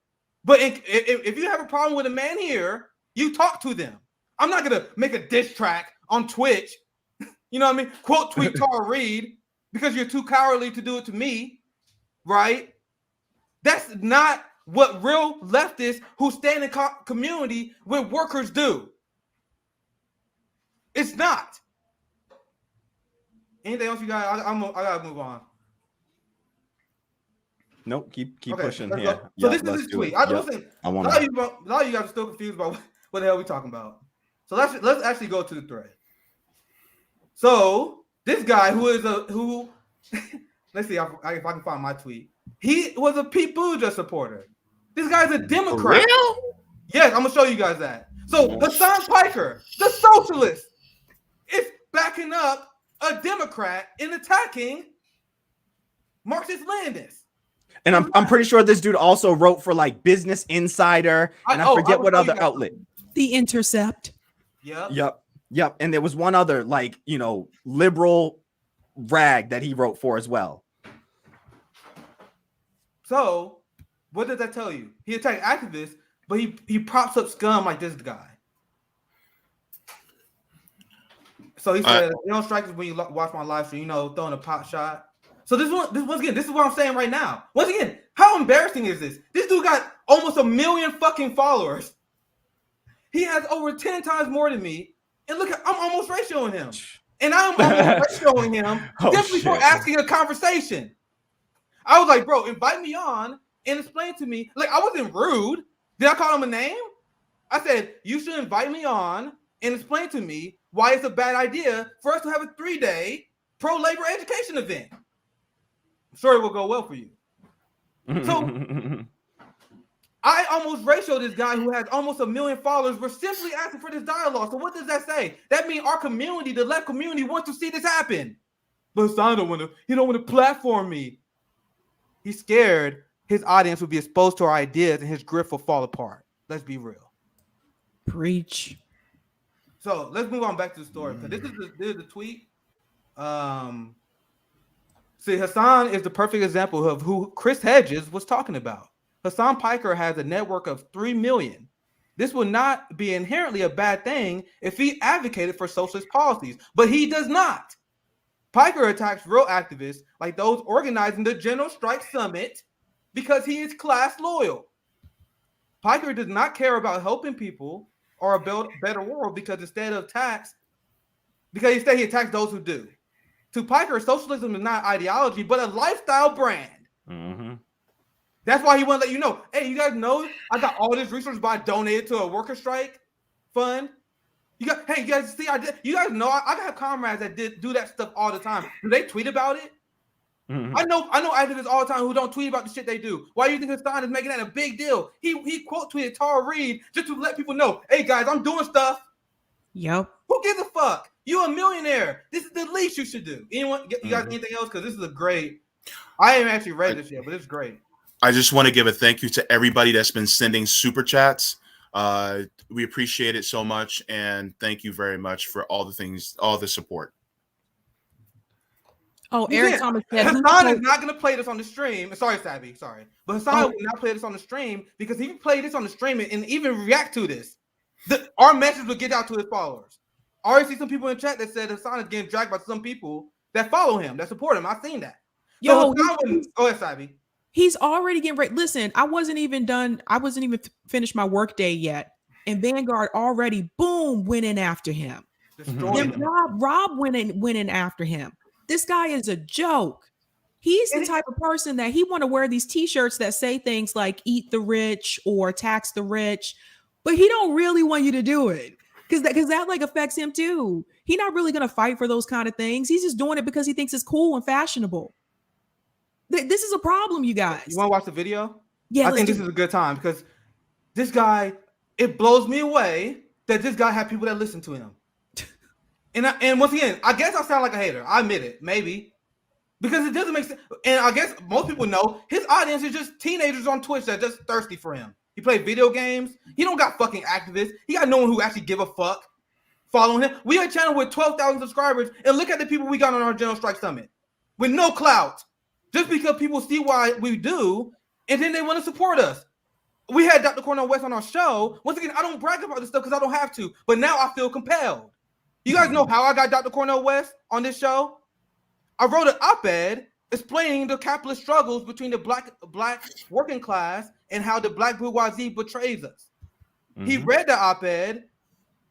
but if you have a problem with a man here, you talk to them. I'm not going to make a diss track on Twitch, you know what I mean? Quote tweet Tara Reid because you're too cowardly to do it to me. Right? That's not what real leftists who stand in community with workers do. It's not. Anything else you got? I gotta move on. Nope, keep pushing here. So this is his tweet. A lot of you guys are still confused about what the hell we talking about. So let's actually go to the thread. So this guy who let's see if I can find my tweet. He was a Pete Buttigieg supporter. This guy's a Democrat. Real? Yes, I'm gonna show you guys that. So Hasan Piker, the socialist, is backing up a Democrat in attacking Marxist-Leninists. And I'm pretty sure this dude also wrote for like Business Insider, and I forget what other outlet. The Intercept. Yep. And there was one other liberal rag that he wrote for as well. So, what does that tell you? He attacked activists, but he props up scum like this guy. So he said, "You don't strike us when you watch my live stream. Throwing a pot shot." So this is what I'm saying right now. Once again, how embarrassing is this? This dude got almost 1 million fucking followers. He has over 10 times more than me, and look, I'm almost ratioing him, and I'm almost ratioing him simply for asking a conversation. I was like, bro, invite me on and explain to me. Like, I wasn't rude. Did I call him a name? I said, you should invite me on and explain to me why it's a bad idea for us to have a 3-day pro-labor education event. I'm sure it will go well for you. So I almost ratioed this guy who has almost 1 million followers. We're simply asking for this dialogue. So what does that say? That means our community, the left community, wants to see this happen. But Hasan he don't want to platform me. He's scared his audience will be exposed to our ideas and his grip will fall apart. Let's be real. Preach. So let's move on back to the story. Because this is the tweet. See, Hasan is the perfect example of who Chris Hedges was talking about. Hasan Piker has a network of 3 million. This would not be inherently a bad thing if he advocated for socialist policies, but he does not. Piker attacks real activists like those organizing the General Strike Summit because he is class loyal. Piker does not care about helping people or a better world because instead he attacks those who do. To Piker, socialism is not ideology, but a lifestyle brand. Mm-hmm. That's why he want to let you know, hey, you guys know I got all this resources, but I donated to a worker strike fund. You guys see, you guys know I got comrades that do that stuff all the time. Do they tweet about it? Mm-hmm. I know activists all the time who don't tweet about the shit they do. Why do you think Hasan is making that a big deal? He quote tweeted Tara Reid just to let people know, hey guys, I'm doing stuff. Yep. Who gives a fuck? You a millionaire. This is the least you should do. You guys anything else? Because this is a great. I haven't actually read this yet, but it's great. I just want to give a thank you to everybody that's been sending super chats. We appreciate it so much, and thank you very much for all the support. Oh, Eric Thomas said Hasan is not going to play this on the stream. Sorry, Sabby. Sorry. But Hasan will not play this on the stream because if he played this on the stream and even react to this, our message will get out to his followers. I already see some people in chat that said Hasan is getting dragged by some people that follow him, that support him. I've seen that. Go ahead, Sabby. He's already getting ready. Listen, I wasn't even finished my work day yet. And Vanguard already, boom, went in after him. Then Rob went in after him. This guy is a joke. He's the type of person that he want to wear these t-shirts that say things like eat the rich or tax the rich, but he don't really want you to do it because that like affects him too. He's not really going to fight for those kind of things. He's just doing it because he thinks it's cool and fashionable. This is a problem, you guys. You want to watch the video? Yeah, I think this is a good time because this guy, it blows me away that this guy had people that listen to him. And once again, I guess I sound like a hater. I admit it, maybe. Because it doesn't make sense. And I guess most people know his audience is just teenagers on Twitch that are just thirsty for him. He plays video games. He don't got fucking activists. He got no one who actually give a fuck following him. We have a channel with 12,000 subscribers, and look at the people we got on our General Strike Summit with no clout. Just because people see why we do, and then they want to support us. We had Dr. Cornel West on our show. Once again, I don't brag about this stuff because I don't have to, but now I feel compelled. You guys know how I got Dr. Cornel West on this show? I wrote an op-ed explaining the capitalist struggles between the black working class and how the black bourgeoisie betrays us. Mm-hmm. He read the op-ed,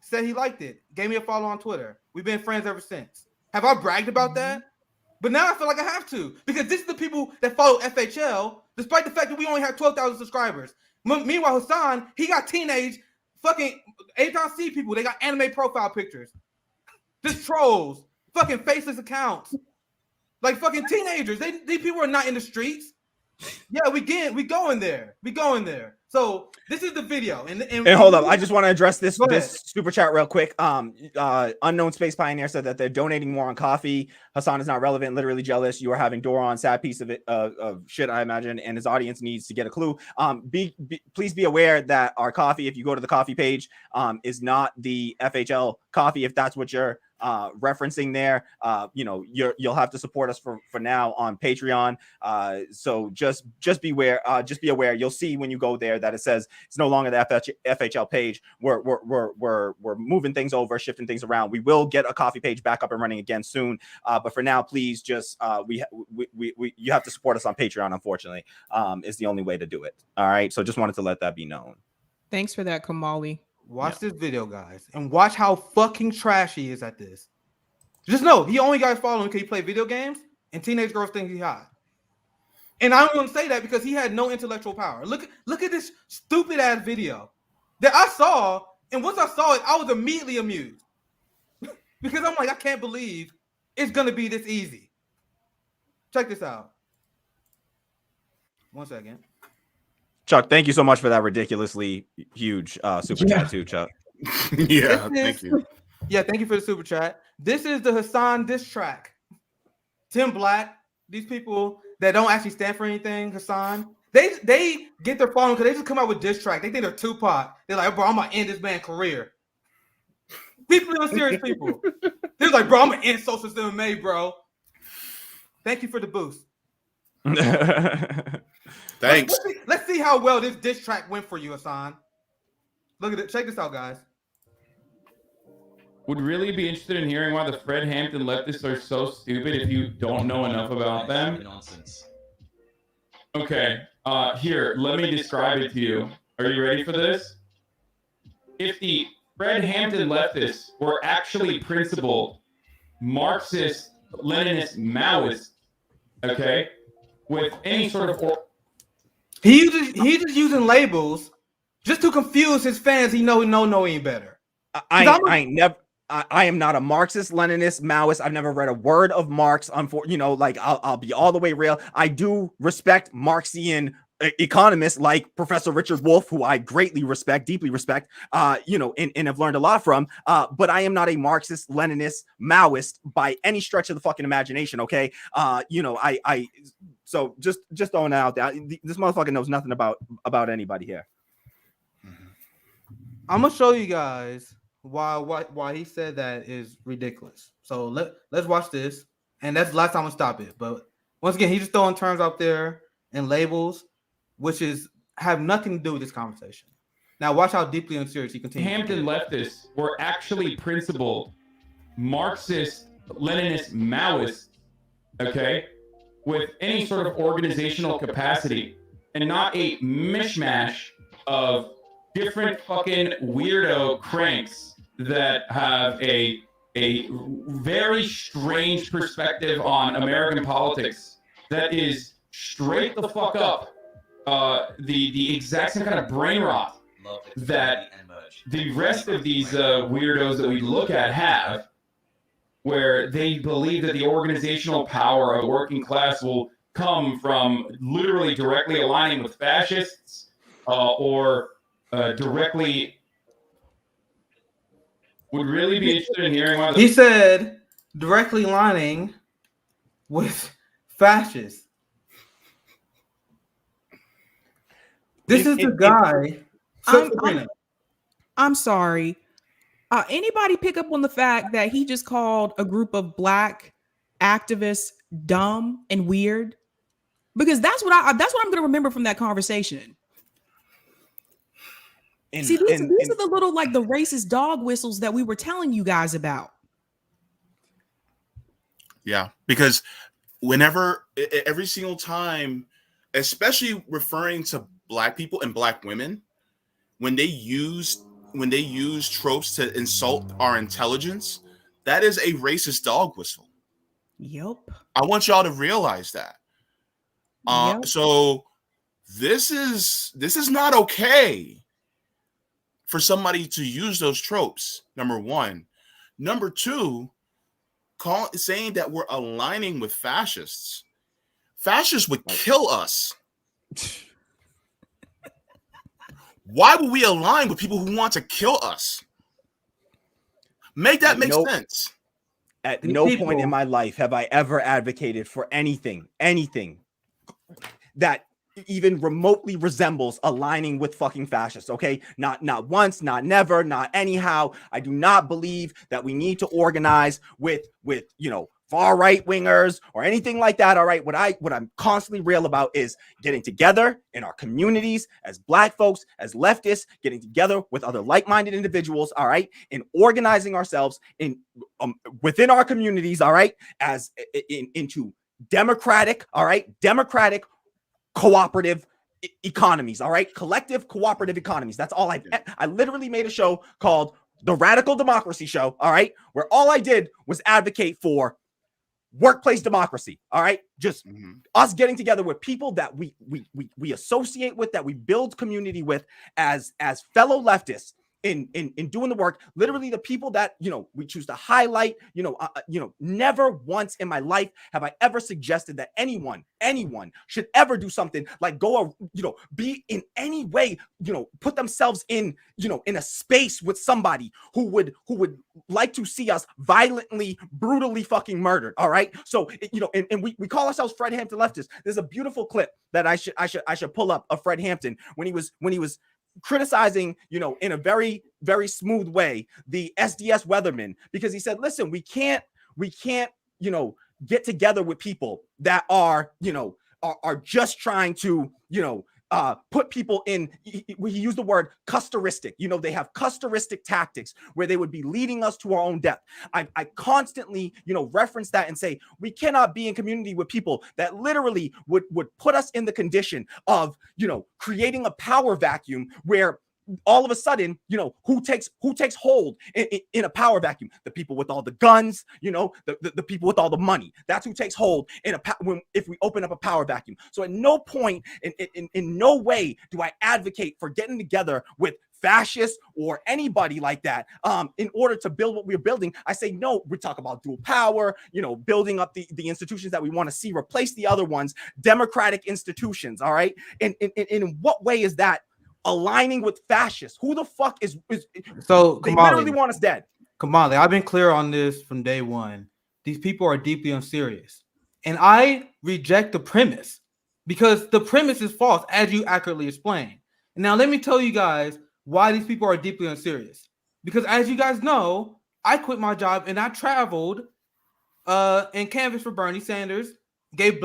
said he liked it, gave me a follow on Twitter. We've been friends ever since. Have I bragged about that? But now I feel like I have to because this is the people that follow FHL, despite the fact that we only have 12,000 subscribers. Meanwhile, Hasan, he got teenage fucking A.C. people. They got anime profile pictures. Just trolls, fucking faceless accounts, like fucking teenagers. These people are not in the streets. Yeah, we going there. So this is the video. And hold up, I just want to address this super chat real quick. Unknown Space Pioneer said that they're donating more on coffee. Hasan is not relevant, literally jealous. You are having Doron, sad piece of it of shit, I imagine, and his audience needs to get a clue. Please be aware that our coffee, if you go to the coffee page, is not the FHL coffee. If that's what you're referencing there, you'll have to support us for now on Patreon. So just be aware. You'll see when you go there that it says it's no longer the FHL page. We're moving things over, shifting things around. We will get a coffee page back up and running again soon. But for now, please just you have to support us on Patreon. Unfortunately, is the only way to do it. All right. So just wanted to let that be known. Thanks for that, Kamali. Watch this video, guys, and watch how fucking trash he is at this. Just know he only got following because he play video games, and teenage girls think he's hot. And I don't want to say that because he had no intellectual power. Look at this stupid ass video that I saw, and once I saw it, I was immediately amused because I'm like, I can't believe it's gonna be this easy. Check this out. 1 second. Chuck, thank you so much for that ridiculously huge super chat too, Chuck. Yeah, thank you. Yeah, thank you for the super chat. This is the Hasan diss track. Tim Black, these people that don't actually stand for anything, Hasan, they get their following because they just come out with diss track. They think they're Tupac. They're like, bro, I'm gonna end this man's career. People are serious people. They're like, bro, I'm gonna end social system May, bro. Thank you for the boost. Thanks. Let's see how well this diss track went for you, Hasan. Look at it. Check this out, guys. Would really be interested in hearing why the Fred Hampton leftists are so stupid if you don't know enough about them. Nonsense. Okay, here, let me describe it to you. Are you ready for this? If the Fred Hampton leftists were actually principled Marxist, Leninist, Maoist, okay, with any sort of... He's just using labels just to confuse his fans. He know any better. I am not a Marxist, Leninist, Maoist. I've never read a word of Marx. I'll be all the way real. I do respect Marxian economists like Professor Richard Wolff, who I greatly respect, deeply respect, and have learned a lot from. But I am not a Marxist, Leninist, Maoist by any stretch of the fucking imagination. Okay. So just throwing that out there. This motherfucker knows nothing about anybody here. I'm gonna show you guys why he said that is ridiculous. So let's watch this, and that's the last time I'm gonna stop it. But once again, he's just throwing terms out there and labels, which have nothing to do with this conversation. Now watch how deeply unserious he continues. Hampton leftists were actually principled Marxist, Leninist, Maoist, okay, with any sort of organizational capacity, and not a mishmash of different fucking weirdo cranks that have a very strange perspective on American politics that is straight the fuck up the exact same kind of brain rot that the rest of these weirdos that we look at have, where they believe that the organizational power of the working class will come from literally directly aligning with fascists or directly... Would really be interested in hearing why... He said directly lining with fascists. This is the guy. I'm sorry. Anybody pick up on the fact that he just called a group of black activists dumb and weird? Because that's what I'm going to remember from that conversation. See, these are the little, like, the racist dog whistles that we were telling you guys about. Yeah, because every single time, especially referring to black people and black women, when they use tropes to insult our intelligence, that is a racist dog whistle. Yep. I want y'all to realize that. Yep. So this is not okay for somebody to use those tropes, number one. Number two, saying that we're aligning with fascists. Fascists would kill us. Why would we align with people who want to kill us? Make that make sense. At no point in my life have I ever advocated for anything that even remotely resembles aligning with fucking fascists. Okay, not once, not never, not anyhow. I do not believe that we need to organize with far right wingers or anything like that. All right, what I'm constantly real about is getting together in our communities as black folks, as leftists, getting together with other like-minded individuals. All right, and organizing ourselves in within our communities. All right, as into democratic. All right, democratic cooperative economies. All right, collective cooperative economies. That's all I literally made a show called The Radical Democracy Show. All right, where all I did was advocate for workplace democracy. All right, just us getting together with people that we associate with, that we build community with as fellow leftists, in doing the work, literally the people that, you know, we choose to highlight, never once in my life have I ever suggested that anyone should ever do something like go, be in any way, put themselves in, in a space with somebody who would like to see us violently, brutally fucking murdered. All right. So, and we call ourselves Fred Hampton Leftists. There's a beautiful clip that I should pull up of Fred Hampton when he was criticizing, in a very, very smooth way, the SDS weathermen, because he said, listen, we can't, get together with people that are just trying to, put people in, he used the word custoristic. They have custoristic tactics where they would be leading us to our own death. I constantly, reference that and say, we cannot be in community with people that literally would put us in the condition of, creating a power vacuum where all of a sudden, who takes hold in a power vacuum? The people with all the guns, the people with all the money. That's who takes hold if we open up a power vacuum. So at no point, in no way do I advocate for getting together with fascists or anybody like that in order to build what we're building. I say, no, we talk about dual power, building up the institutions that we want to see replace the other ones, democratic institutions, all right? And in what way is that aligning with fascists? Who the fuck is so they literally want us dead? Kamali, I've been clear on this from day one. These people are deeply unserious. And I reject the premise because the premise is false, as you accurately explained. Now, let me tell you guys why these people are deeply unserious. Because as you guys know, I quit my job and I traveled and canvassed for Bernie Sanders, gave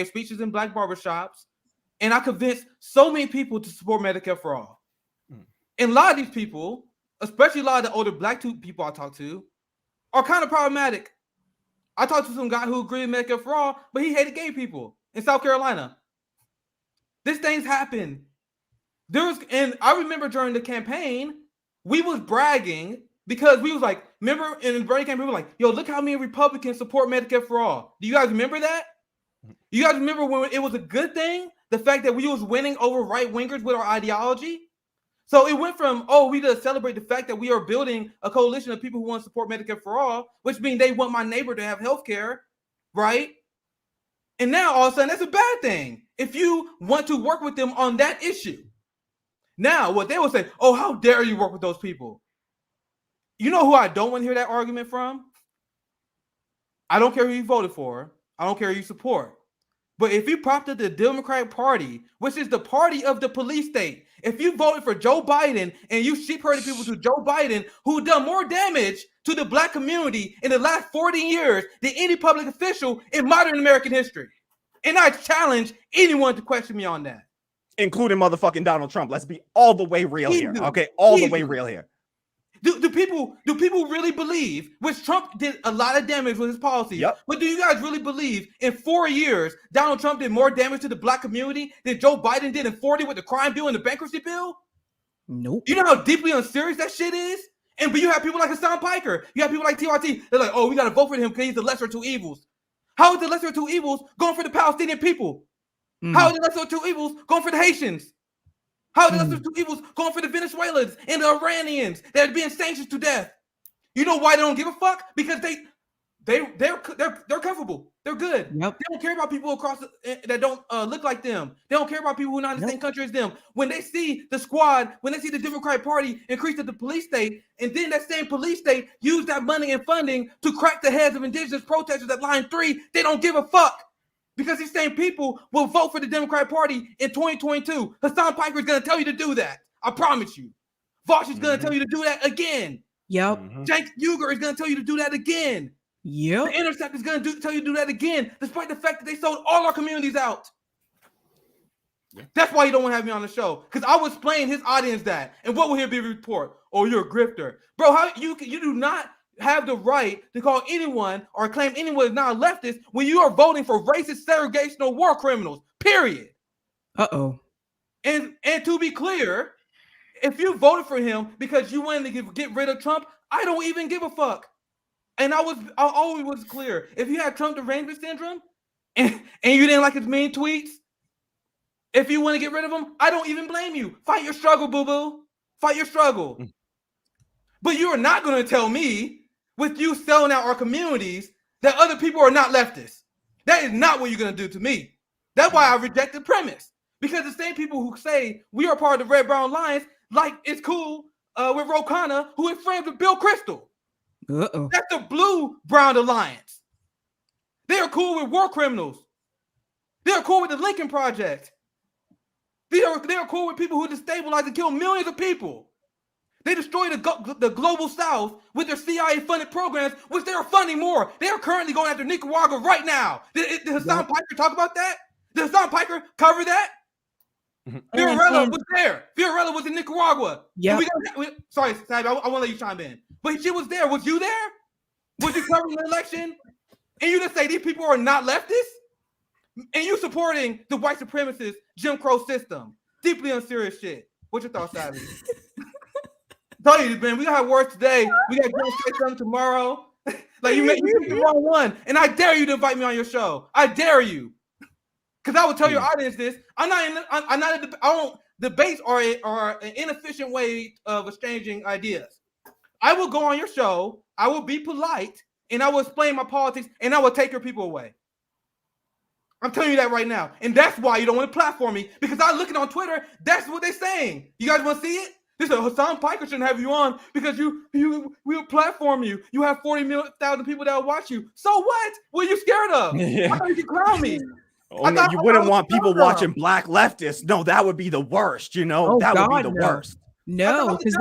speeches in black barbershops, and I convinced so many people to support Medicare for all. And a lot of these people, especially a lot of the older black people I talk to, are kind of problematic. I talked to some guy who agreed with Medicare for all, but he hated gay people in South Carolina. These things happen. And I remember during the campaign, we was bragging because we was like, remember in the Bernie campaign, we were like, yo, look how many Republicans support Medicare for all. Do you guys remember that? You guys remember when it was a good thing? The fact that we was winning over right-wingers with our ideology? So it went from, we just celebrate the fact that we are building a coalition of people who want to support Medicare for all, which means they want my neighbor to have health care, right? And now all of a sudden that's a bad thing if you want to work with them on that issue. Now what they will say, how dare you work with those people? You know who I don't want to hear that argument from? I don't care who you voted for. I don't care who you support. But if you propped up the Democratic Party, which is the party of the police state, if you voted for Joe Biden and you sheep-herded people to Joe Biden, who done more damage to the black community in the last 40 years than any public official in modern American history. And I challenge anyone to question me on that. Including motherfucking Donald Trump. Let's be all the way real here. Okay, all the way real here. Do people really believe, which Trump did a lot of damage with his policies, but do you guys really believe in 4 years Donald Trump did more damage to the black community than Joe Biden did in 40 with the crime bill and the bankruptcy bill? Nope. You know how deeply unserious that shit is? But you have people like Hasan Piker. You have people like TRT. They're like, we got to vote for him because he's the lesser of two evils. How is the lesser of two evils going for the Palestinian people? How is the lesser of two evils going for the Haitians? How are the lesser of two evils going for the Venezuelans and the Iranians that are being sanctioned to death? You know why they don't give a fuck? Because they're comfortable. They're good. Yep. They don't care about people across that don't look like them. They don't care about people who are not in the same country as them. When they see the squad, when they see the Democratic Party increase the police state, and then that same police state use that money and funding to crack the heads of indigenous protesters at Line 3, they don't give a fuck. Because these same people will vote for the Democratic Party in 2022. Hasan Piker is going to tell you to do that. I promise you. Vosh is going to tell you to do that again. Yep. Cenk Uygur is going to tell you to do that again. Yep. The Intercept is going to tell you to do that again, despite the fact that they sold all our communities out. That's why you don't want to have me on the show, because I was playing his audience that. And what will he be report? You're a grifter. Bro, how you do not have the right to call anyone or claim anyone is not a leftist when you are voting for racist, segregational war criminals, period. Uh-oh. And to be clear, if you voted for him because you wanted to get rid of Trump, I don't even give a fuck. And I always was clear. If you had Trump derangement syndrome and you didn't like his mean tweets, if you want to get rid of him, I don't even blame you. Fight your struggle, boo-boo. Fight your struggle. But you are not going to tell me, with you selling out our communities, that other people are not leftists. That is not what you're going to do to me. That's why I reject the premise. Because the same people who say we are part of the Red Brown Alliance, like it's cool with Rokana, who is friends with Bill Crystal. Uh-oh. That's the Blue Brown Alliance. They are cool with war criminals. They are cool with the Lincoln Project. They are cool with people who destabilize and kill millions of people. They destroy the global South with their CIA-funded programs, which they are funding more. They are currently going after Nicaragua right now. Did Hasan Piker talk about that? Did Hasan Piker cover that? Fiorella was there. Fiorella was in Nicaragua. Yeah. Sorry, Sabby, I want to let you chime in. But she was there. Was you there? Was you covering the election? And you just say these people are not leftists? And you supporting the white supremacist Jim Crow system. Deeply unserious shit. What's your thoughts, Sabby? Tell you, man, we gonna have words today. We got to say something tomorrow. Like you make the wrong one. And I dare you to invite me on your show. I dare you. Because I will tell your audience this. I don't debates are an inefficient way of exchanging ideas. I will go on your show, I will be polite, and I will explain my politics, and I will take your people away. I'm telling you that right now. And that's why you don't want to platform me, because I'm looking on Twitter, that's what they're saying. You guys want to see it? They said Hasan Piker shouldn't have you on because we'll platform you. You have 40,000 people that will watch you. So what? What are you scared of? Yeah. I thought you could clown me. Oh, no, you wouldn't want people watching black leftists. No, that would be the worst. You know, Oh, that God, would be the no. worst. No, because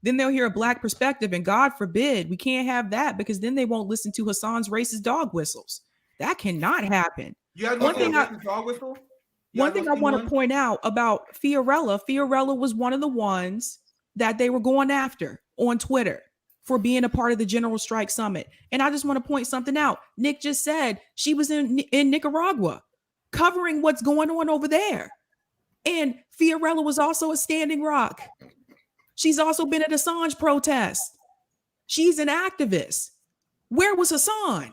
then they'll hear a black perspective, and God forbid we can't have that, because then they won't listen to Hasan's racist dog whistles. That cannot happen. You guys One thing I want to point out about Fiorella was one of the ones that they were going after on Twitter for being a part of the General Strike Summit. And I just want to point something out. Nick just said she was in Nicaragua covering what's going on over there. And Fiorella was also a Standing Rock. She's also been at Assange protests. She's an activist. Where was Hasan?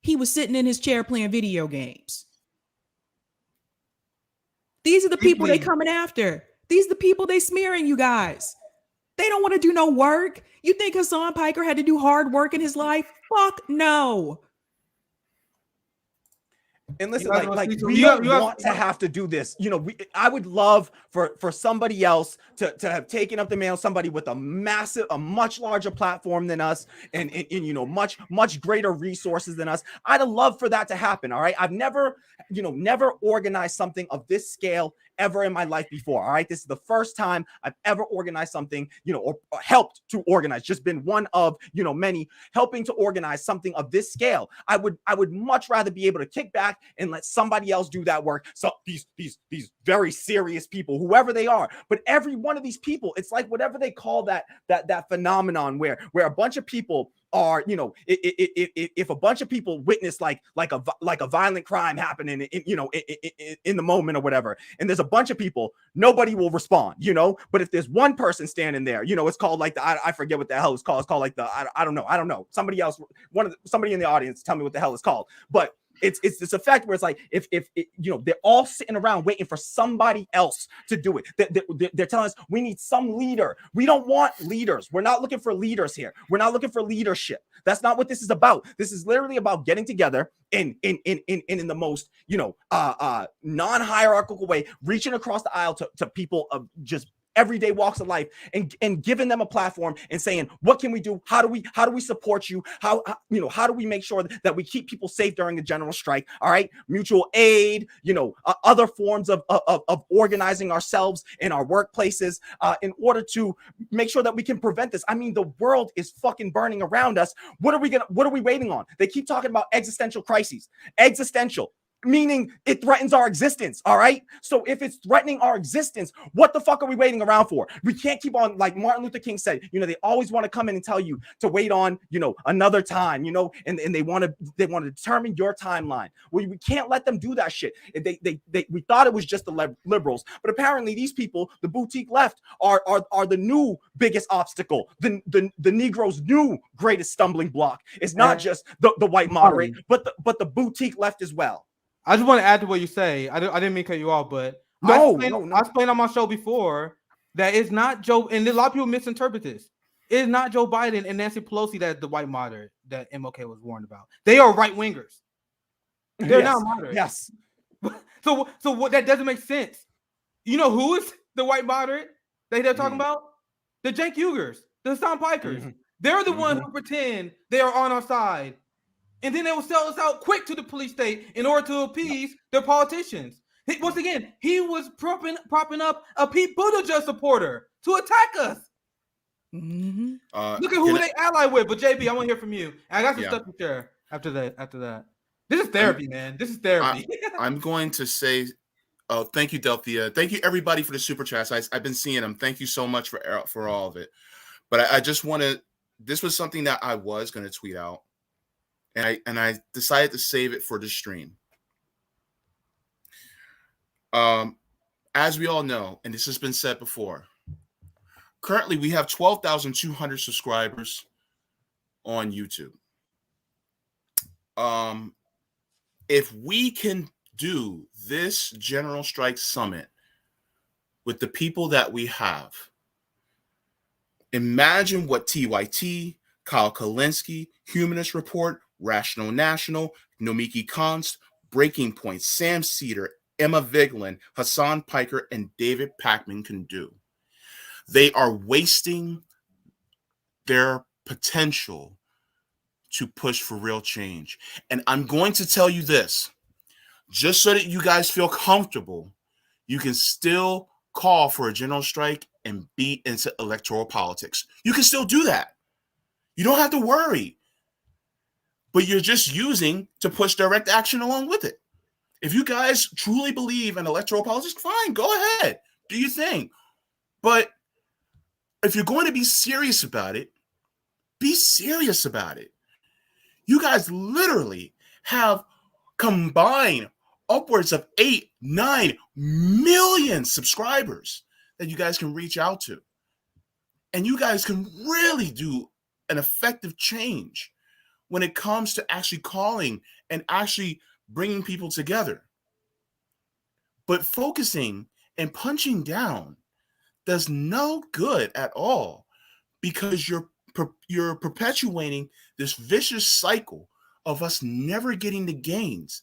He was sitting in his chair playing video games. These are the people they coming after. These are the people they smearing, you guys. They don't want to do no work. You think Hasan Piker had to do hard work in his life? Fuck no. And listen, we don't want to have to do this. You know, I would love for somebody else to have taken up the mantle, somebody with a much larger platform than us, and you know, much greater resources than us. I'd love for that to happen. All right, I've never organized something of this scale ever in my life before. All right, this is the first time I've ever organized something, you know, or helped to organize. Just been one of, you know, many helping to organize something of this scale. I would much rather be able to kick back and let somebody else do that work. So these very serious people, whoever they are, but every one of these people, it's like whatever they call that phenomenon where a bunch of people are, you know, if a bunch of people witness like a violent crime happening in the moment or whatever, and there's a bunch of people, nobody will respond, you know. But if there's one person standing there, you know, it's called like I forget what the hell it's called. It's called like I don't know. Somebody in the audience tell me what the hell it's called. But it's this effect where it's like if you know, they're all sitting around waiting for somebody else to do it. They're telling us we need some leader. We don't want leaders. We're not looking for leaders here. We're not looking for leadership. That's not what this is about. This is literally about getting together in the most, you know, non-hierarchical way, reaching across the aisle to people of just everyday walks of life, and giving them a platform and saying, what can we do? How do we support you? How do we make sure that we keep people safe during the general strike? All right, mutual aid, you know, other forms of organizing ourselves in our workplaces in order to make sure that we can prevent this. I mean, the world is fucking burning around us. What are we waiting on? They keep talking about existential crises. Existential, meaning it threatens our existence. All right, so if it's threatening our existence, what the fuck are we waiting around for? We can't keep on, like Martin Luther King said, you know, they always want to come in and tell you to wait on, you know, another time, you know, and they want to determine your timeline. Well, we can't let them do that shit. We thought it was just the liberals, but apparently these people, the boutique left, are the new biggest obstacle. The Negro's new greatest stumbling block is not just the white moderate, but the boutique left as well. I just want to add to what you say. I didn't mean to cut you off, but No. I explained on my show before that it's not Joe, and a lot of people misinterpret this. It is not Joe Biden and Nancy Pelosi that is the white moderate that MLK was warned about. They are right wingers. They're not moderate. Yes. So what? That doesn't make sense. You know who is the white moderate that they're talking about? The Cenk Uygurs, the Hasan Pikers. They're the ones who pretend they are on our side, and then they will sell us out quick to the police state in order to appease their politicians. Once again, he was propping up a Pete Buttigieg supporter to attack us. Look at who they ally with. But JB, I want to hear from you. I got some stuff to share after that. This is therapy, man. This is therapy. I'm going to say, thank you, Delphia. Thank you, everybody, for the super chats. I've been seeing them. Thank you so much for all of it. But I just want to. This was something that I was going to tweet out, and I decided to save it for the stream. As we all know, and this has been said before, currently we have 12,200 subscribers on YouTube. If we can do this General Strike Summit with the people that we have, imagine what TYT, Kyle Kalinske, Humanist Report, Rational National, Nomiki Konst, Breaking Point, Sam Cedar, Emma Vigeland, Hasan Piker, and David Pakman can do. They are wasting their potential to push for real change. And I'm going to tell you this, just so that you guys feel comfortable, you can still call for a general strike and be into electoral politics. You can still do that. You don't have to worry. But you're just using to push direct action along with it. If you guys truly believe in electoral politics, fine, go ahead. Do your thing. But if you're going to be serious about it, be serious about it. You guys literally have combined upwards of 8-9 million subscribers that you guys can reach out to. And you guys can really do an effective change when it comes to actually calling and actually bringing people together. But focusing and punching down does no good at all, because you're perpetuating this vicious cycle of us never getting the gains.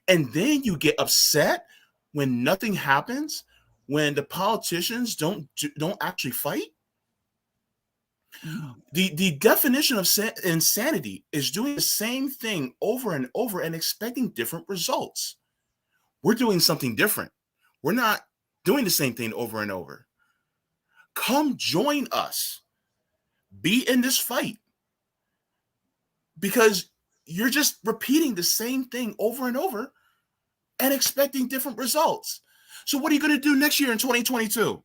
And then you get upset when nothing happens, when the politicians don't actually fight. The definition of insanity is doing the same thing over and over and expecting different results. We're doing something different. We're not doing the same thing over and over. Come join us. Be in this fight. Because you're just repeating the same thing over and over and expecting different results. So what are you going to do next year in 2022?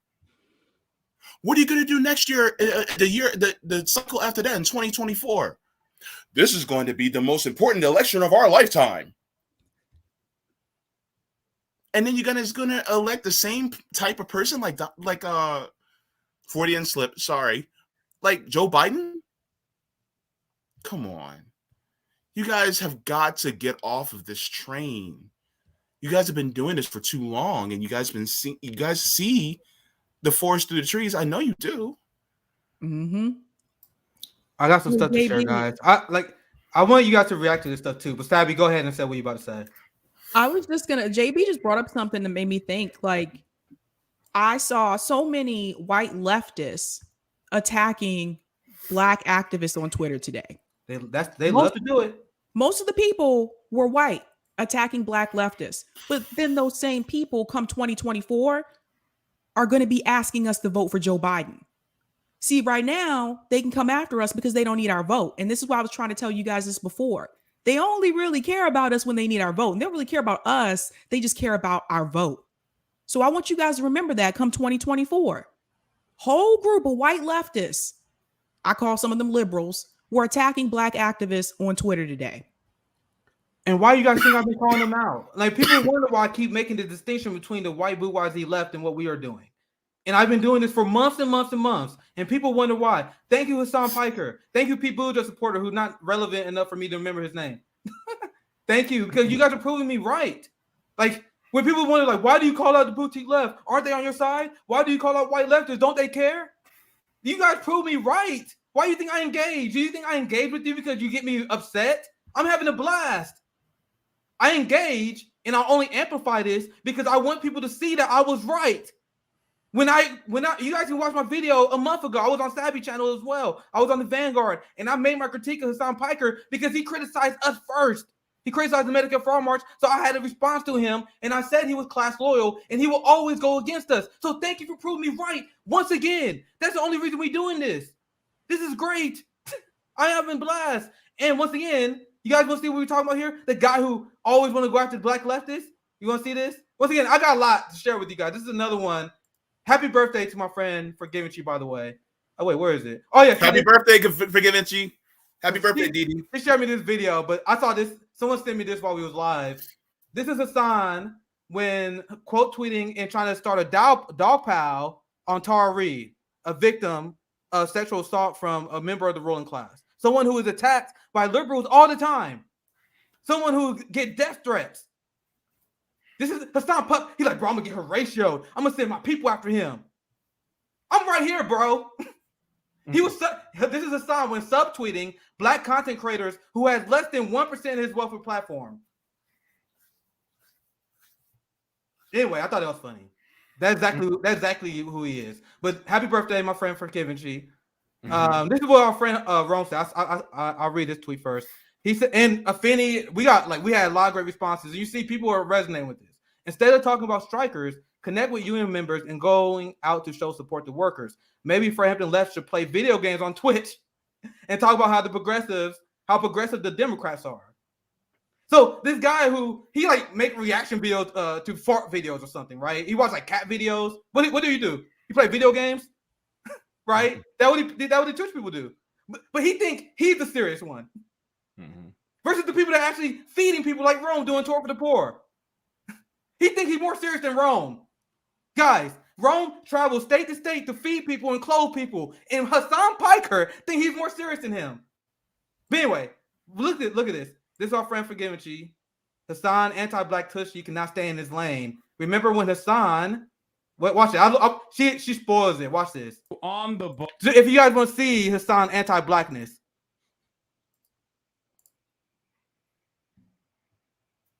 What are you going to do next year, the cycle after that in 2024? This is going to be the most important election of our lifetime. And then you're going to elect the same type of person like Freudian slip, sorry, like Joe Biden? Come on. You guys have got to get off of this train. You guys have been doing this for too long, and you guys see the forest through the trees. I know you do. I got some stuff to share, guys. I want you guys to react to this stuff too. But Stabby, go ahead and say what you're about to say. I was just gonna. JB just brought up something that made me think. Like, I saw so many white leftists attacking Black activists on Twitter today. They love to do it. Most of the people were white attacking Black leftists, but then those same people come 2024 are going to be asking us to vote for Joe Biden. See, right now they can come after us because they don't need our vote. And this is why I was trying to tell you guys this before. They only really care about us when they need our vote. And they don't really care about us. They just care about our vote. So I want you guys to remember that come 2024. Whole group of white leftists, I call some of them liberals, were attacking Black activists on Twitter today. And why you guys think I've been calling them out? Like, people wonder why I keep making the distinction between the white bourgeoisie left and what we are doing. And I've been doing this for months and months and months. And people wonder why. Thank you, Hasan Piker. Thank you, Pete Buttigieg supporter, who's not relevant enough for me to remember his name. Thank you, because you guys are proving me right. Like, when people wonder, like, why do you call out the boutique left? Aren't they on your side? Why do you call out white leftists? Don't they care? You guys prove me right. Why do you think I engage? Do you think I engage with you because you get me upset? I'm having a blast. I engage, and I'll only amplify this because I want people to see that I was right. When you guys can watch my video a month ago, I was on Savvy Channel as well. I was on the Vanguard, and I made my critique of Hasan Piker because he criticized us first. He criticized the Medicare for All March, so I had a response to him, and I said he was class loyal, and he will always go against us. So thank you for proving me right once again. That's the only reason we're doing this. This is great. I have been blessed. And once again, you guys want to see what we're talking about here? The guy who always want to go after black leftists? You want to see this? Once again, I got a lot to share with you guys. This is another one. Happy birthday to my friend Forgivenchi, by the way. Oh, wait, where is it? Oh, yeah. Happy birthday, Forgivenchi. Happy birthday, Didi. He shared me this video, but I saw this. Someone sent me this while we was live. This is Hasan when quote tweeting and trying to start a dog pile on Tara Reid, a victim of sexual assault from a member of the ruling class. Someone who is attacked by liberals all the time. Someone who get death threats. This is Hasan Piker. He's like, bro, I'm gonna get her ratioed. I'm gonna send my people after him. I'm right here, bro. This is Hasan when subtweeting black content creators who has less than 1% of his wealth platform. Anyway, I thought it was funny. That's exactly who he is. But happy birthday, my friend Forgivenchi. This is what our friend Rome said. I'll read this tweet first. He said, and Affinity, we had a lot of great responses. And you see people are resonating with this. Instead of talking about strikers, connect with union members and going out to show support to workers. Maybe Hampton Left should play video games on Twitch and talk about how progressive the Democrats are. So this guy who he like make reaction videos to fart videos or something, right? He watch like cat videos. What do you do? You play video games, right? That what the Twitch people do. But he think he's the serious one. Versus the people that are actually feeding people like Rome doing tour for the poor. He thinks he's more serious than Rome. Guys, Rome travels state to state to feed people and clothe people. And Hasan Piker think he's more serious than him. But anyway, look at this. This is our friend Forgivenchi. Hasan, anti-black tushy, cannot stay in his lane. Remember when Hasan... Watch it. She spoils it. Watch this. On the book. If you guys want to see Hasan anti-blackness.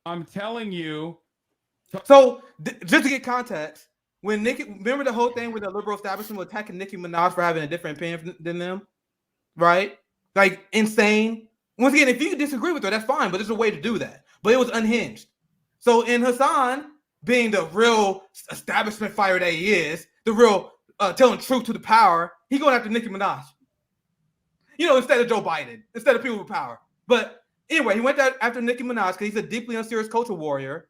I'm telling you. So, just to get context, when remember the whole thing with the liberal establishment was attacking Nicki Minaj for having a different opinion than them? Right? Like, insane. Once again, if you disagree with her, that's fine, but there's a way to do that. But it was unhinged. So, in Hasan, being the real establishment fighter that he is, the real telling truth to the power, he going after Nicki Minaj. You know, instead of Joe Biden, instead of people with power. But anyway, he went after Nicki Minaj because he's a deeply unserious culture warrior.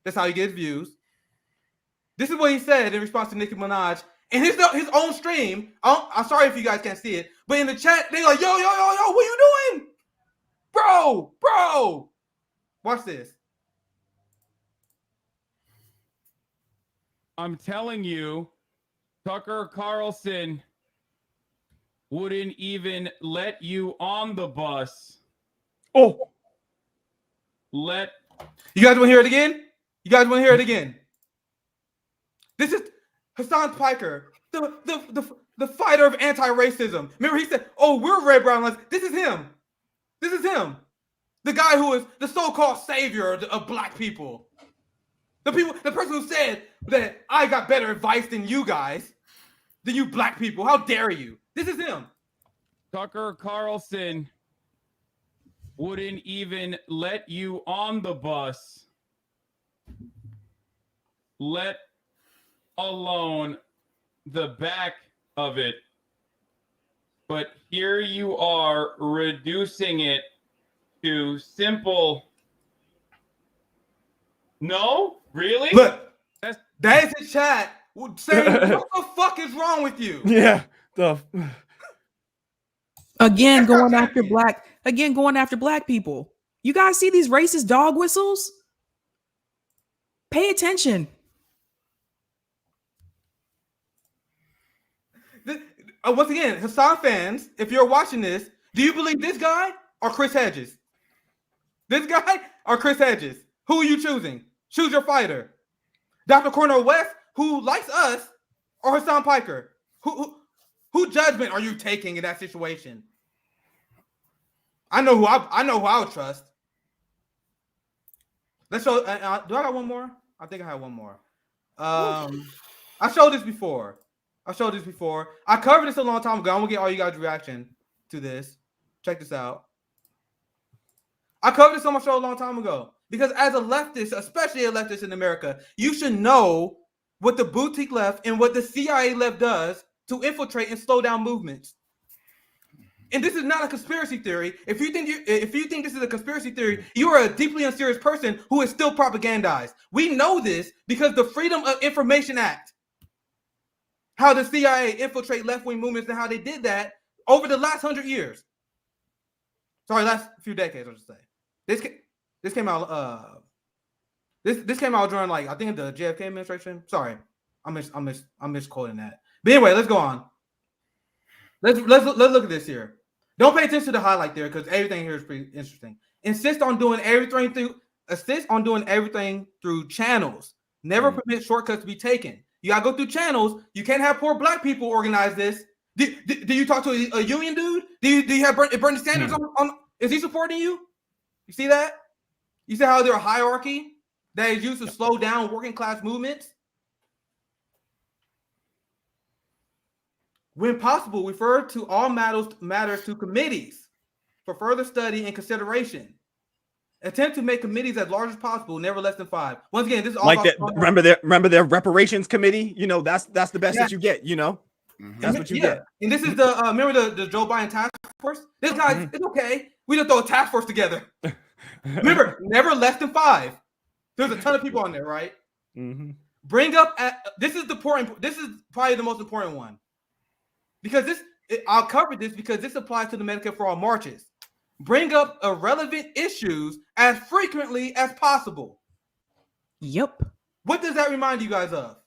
That's how he gets views. This is what he said in response to Nicki Minaj in his own stream. I'm sorry if you guys can't see it, but in the chat, they're like, yo, what you doing? Bro. Watch this. I'm telling you, Tucker Carlson wouldn't even let you on the bus. Oh. You guys want to hear it again? This is Hasan Piker, the fighter of anti-racism. Remember, he said, "Oh, we're red, brown, left." This is him. The guy who is the so-called savior of black people. The person who said that I got better advice than you guys, than you black people. How dare you? This is him. Tucker Carlson wouldn't even let you on the bus, let alone the back of it. But here you are reducing it to simple. No, really? Look, that is his chat saying, what the fuck is wrong with you? Yeah. Again, going after black people. You guys see these racist dog whistles? Pay attention. Once again, Hasan fans, if you're watching this, do you believe this guy or Chris Hedges? This guy or Chris Hedges? Who are you choosing? Choose your fighter. Dr. Cornel West, who likes us, or Hasan Piker? Who Who judgment are you taking in that situation? I know who I would trust. Let's show. Do I got one more? I think I have one more. I showed this before. I covered this a long time ago. I'm gonna get all you guys' reaction to this. Check this out. I covered this on my show a long time ago because as a leftist, especially a leftist in America, you should know what the boutique left and what the CIA left does to infiltrate and slow down movements. And this is not a conspiracy theory. If you think this is a conspiracy theory, you are a deeply unserious person who is still propagandized. We know this because the Freedom of Information Act, how the CIA infiltrate left-wing movements and how they did that over the last 100 years. Sorry, last few decades, I should say. This came out. This came out during I think the JFK administration. Sorry, I'm misquoting that. But anyway, let's go on. Let's look at this here. Don't pay attention to the highlight there because everything here is pretty interesting. Insist on doing everything through channels. Never permit shortcuts to be taken. You gotta go through channels. You can't have poor black people organize this. Do you talk to a union dude? Do you have Bernie Sanders on? Is he supporting you? You see that? You see how there's a hierarchy that is used to slow down working class movements? When possible, refer to all matters to committees for further study and consideration. Attempt to make committees as large as possible, never less than 5. Once again, this is all remember their reparations committee. That's the best that you get. That's what you get. And this is the remember the Joe Biden task force. This guy, it's okay. We just throw a task force together. Remember, never less than 5. There's a ton of people on there, right? Mm-hmm. Bring up. This is probably the most important one. Because I'll cover this because this applies to the Medicare for All marches. Bring up irrelevant issues as frequently as possible. Yep. What does that remind you guys of?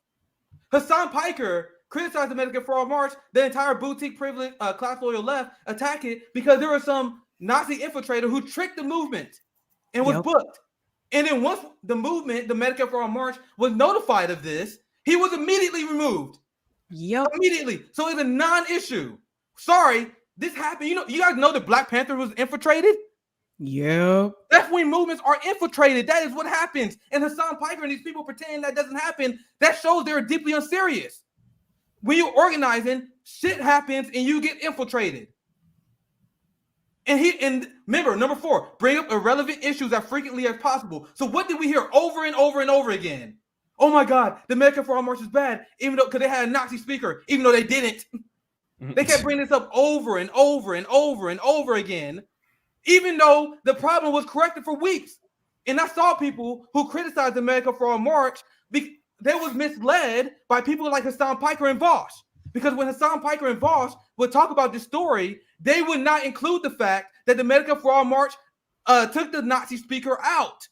Hasan Piker criticized the Medicare for All march. The entire boutique privilege class loyal left attacked it because there was some Nazi infiltrator who tricked the movement and was booked. And then once the movement, the Medicare for All march, was notified of this, he was immediately removed. Yep. Immediately. So it's a non-issue. Sorry, this happened. You guys know the Black Panther was infiltrated? Yep. Left-wing movements are infiltrated. That is what happens. And Hasan Piker and these people pretend that doesn't happen. That shows they're deeply unserious. When you're organizing, shit happens and you get infiltrated. And remember, number 4, bring up irrelevant issues as frequently as possible. So what did we hear over and over and over again? Oh my God, the Medicare for All march is bad, because they had a Nazi speaker, even though they didn't. They kept bringing this up over and over and over and over again, even though the problem was corrected for weeks. And I saw people who criticized the Medicare for All march, they was misled by people like Hasan Piker and Vosh. Because when Hasan Piker and Vosh would talk about this story, they would not include the fact that the Medicare for All march took the Nazi speaker out.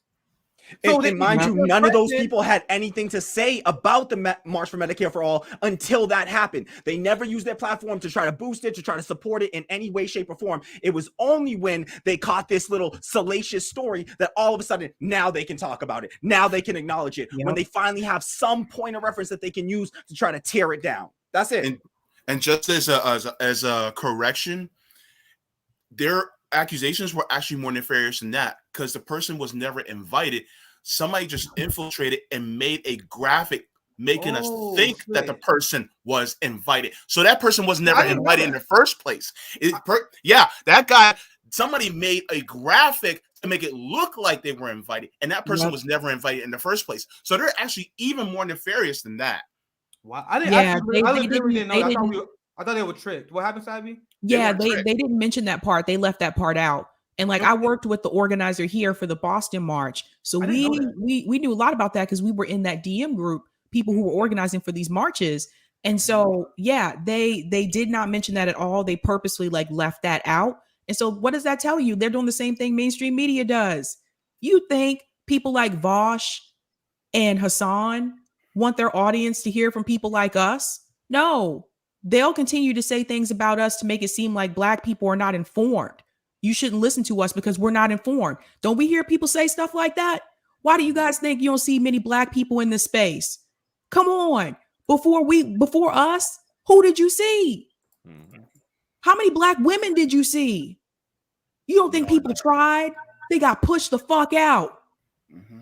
So and mind you, none of those people had anything to say about the March for Medicare for All until that happened. They never used their platform to try to boost it, to try to support it in any way, shape, or form. It was only when they caught this little salacious story that all of a sudden now they can talk about it. Now they can acknowledge it. Yep. When they finally have some point of reference that they can use to try to tear it down. That's it. And just as a correction, their accusations were actually more nefarious than that because the person was never invited. Somebody just infiltrated and made a graphic making us think that the person was invited. So that person was never invited in the first place. That guy, somebody made a graphic to make it look like they were invited, and that person was never invited in the first place. So they're actually even more nefarious than that. Wow, I thought they were tricked. What happened, Sabi? Yeah, they didn't mention that part. They left that part out. And I worked with the organizer here for the Boston March. So we knew a lot about that because we were in that DM group, people who were organizing for these marches. And so, they did not mention that at all. They purposely left that out. And so what does that tell you? They're doing the same thing mainstream media does. You think people like Vosh and Hasan want their audience to hear from people like us? No, they'll continue to say things about us to make it seem like Black people are not informed. You shouldn't listen to us because we're not informed. Don't we hear people say stuff like that? Why do you guys think you don't see many Black people in this space? Come on. Before us, who did you see? How many black women did you see? You don't think people tried? They got pushed the fuck out.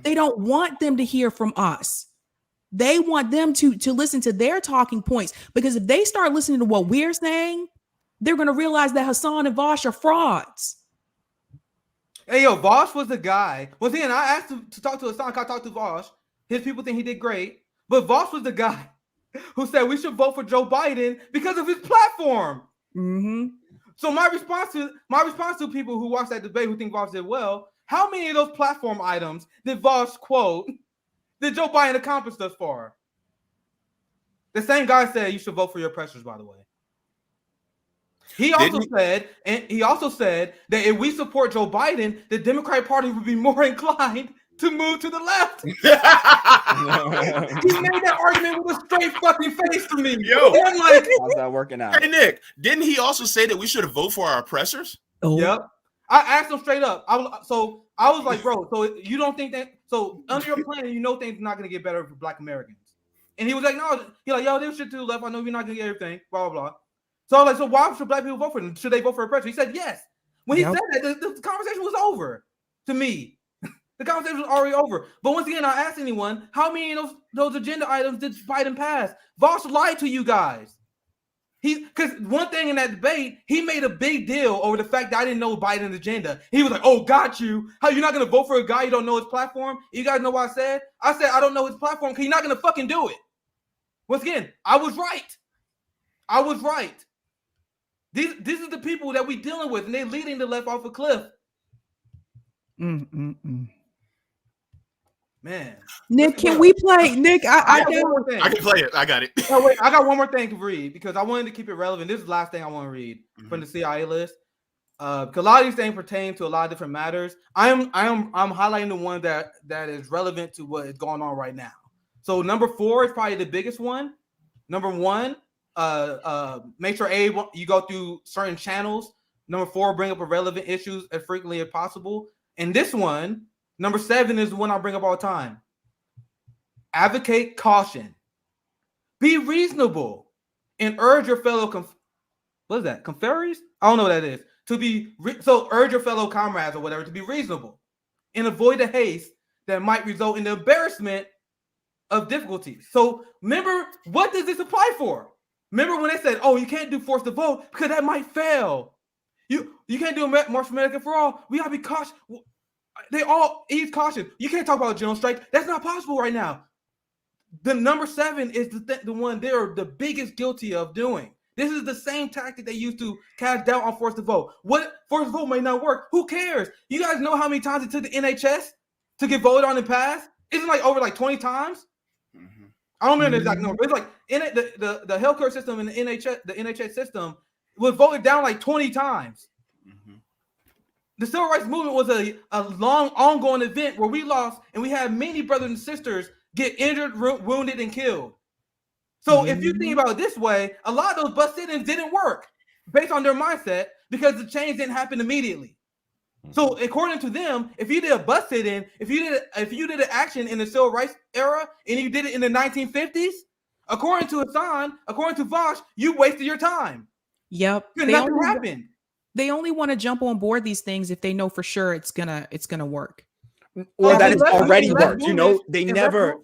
They don't want them to hear from us. They want them to listen to their talking points, because if they start listening to what we're saying, they're going to realize that Hasan and Vosh are frauds. Hey, yo, Vosh was the guy. Once again, I asked him to talk to Hasan. I talked to Vosh. His people think he did great. But Vosh was the guy who said we should vote for Joe Biden because of his platform. Mm-hmm. So my response to people who watched that debate who think Vosh did well, how many of those platform items did Vosh quote that Joe Biden accomplished thus far? The same guy said you should vote for your oppressors, by the way. He also said that if we support Joe Biden, the Democratic Party would be more inclined to move to the left. He made that argument with a straight fucking face to me. Yo, and I'm like, how's that working out? Hey Nick, didn't he also say that we should vote for our oppressors? Oh. Yep. I asked him straight up. I was like, bro, so you don't think that? So under your plan, you know things are not going to get better for Black Americans. And he was like, no. He's like, yo, this shit to the left. I know you're not going to get everything. Blah blah blah. So I was like, so why should Black people vote for them? Should they vote for oppressors? He said yes. When he said that, the conversation was over. To me, the conversation was already over. But once again, I asked anyone, how many of those agenda items did Biden pass? Vosh lied to you guys. Because one thing in that debate, he made a big deal over the fact that I didn't know Biden's agenda. He was like, oh, got you. How you're not going to vote for a guy you don't know his platform? You guys know what I said? I said, I don't know his platform because you're not going to fucking do it. Once again, I was right. I was right. These are the people that we're dealing with, and they're leading the left off a cliff. Man. Nick, can we play? Nick, I got one more thing. I can play it. I got it. Oh, wait, I got one more thing to read because I wanted to keep it relevant. This is the last thing I want to read from the CIA list. Because a lot of these things pertain to a lot of different matters. I'm highlighting the one that is relevant to what is going on right now. So number 4 is probably the biggest one. Number 1, make sure you go through certain channels. Number 4, bring up irrelevant issues as frequently as possible. And this one, number 7, is the one I bring up all the time. Advocate caution. Be reasonable and urge your fellow what is that? Conferees? I don't know what that is. So urge your fellow comrades or whatever to be reasonable and avoid the haste that might result in the embarrassment of difficulties. So remember, what does this apply for? Remember when they said, oh, you can't do force to vote because that might fail. You can't do a March for Medicare for all. We gotta be cautious. They all ease caution. You can't talk about a general strike. That's not possible right now. The number 7 is the one they're the biggest guilty of doing. This is the same tactic they used to cast doubt on force to vote. What force to vote may not work. Who cares? You guys know how many times it took the NHS to get voted on and passed? Isn't like over like 20 times? I don't remember the exact number. It's like the healthcare system and the NHS system was voted down like 20 times. The civil rights movement was a long, ongoing event where we lost, and we had many brothers and sisters get injured, wounded, and killed. So if you think about it this way, a lot of those bus sit-ins didn't work based on their mindset because the change didn't happen immediately. So according to them, if you did a bus sit-in, if you did an action in the civil rights era and you did it in the 1950s, according to Hasan, according to Vosh, you wasted your time. Yep. Nothing happened. They only want to jump on board these things if they know for sure it's gonna work. Or that it's already worked. You know, they never.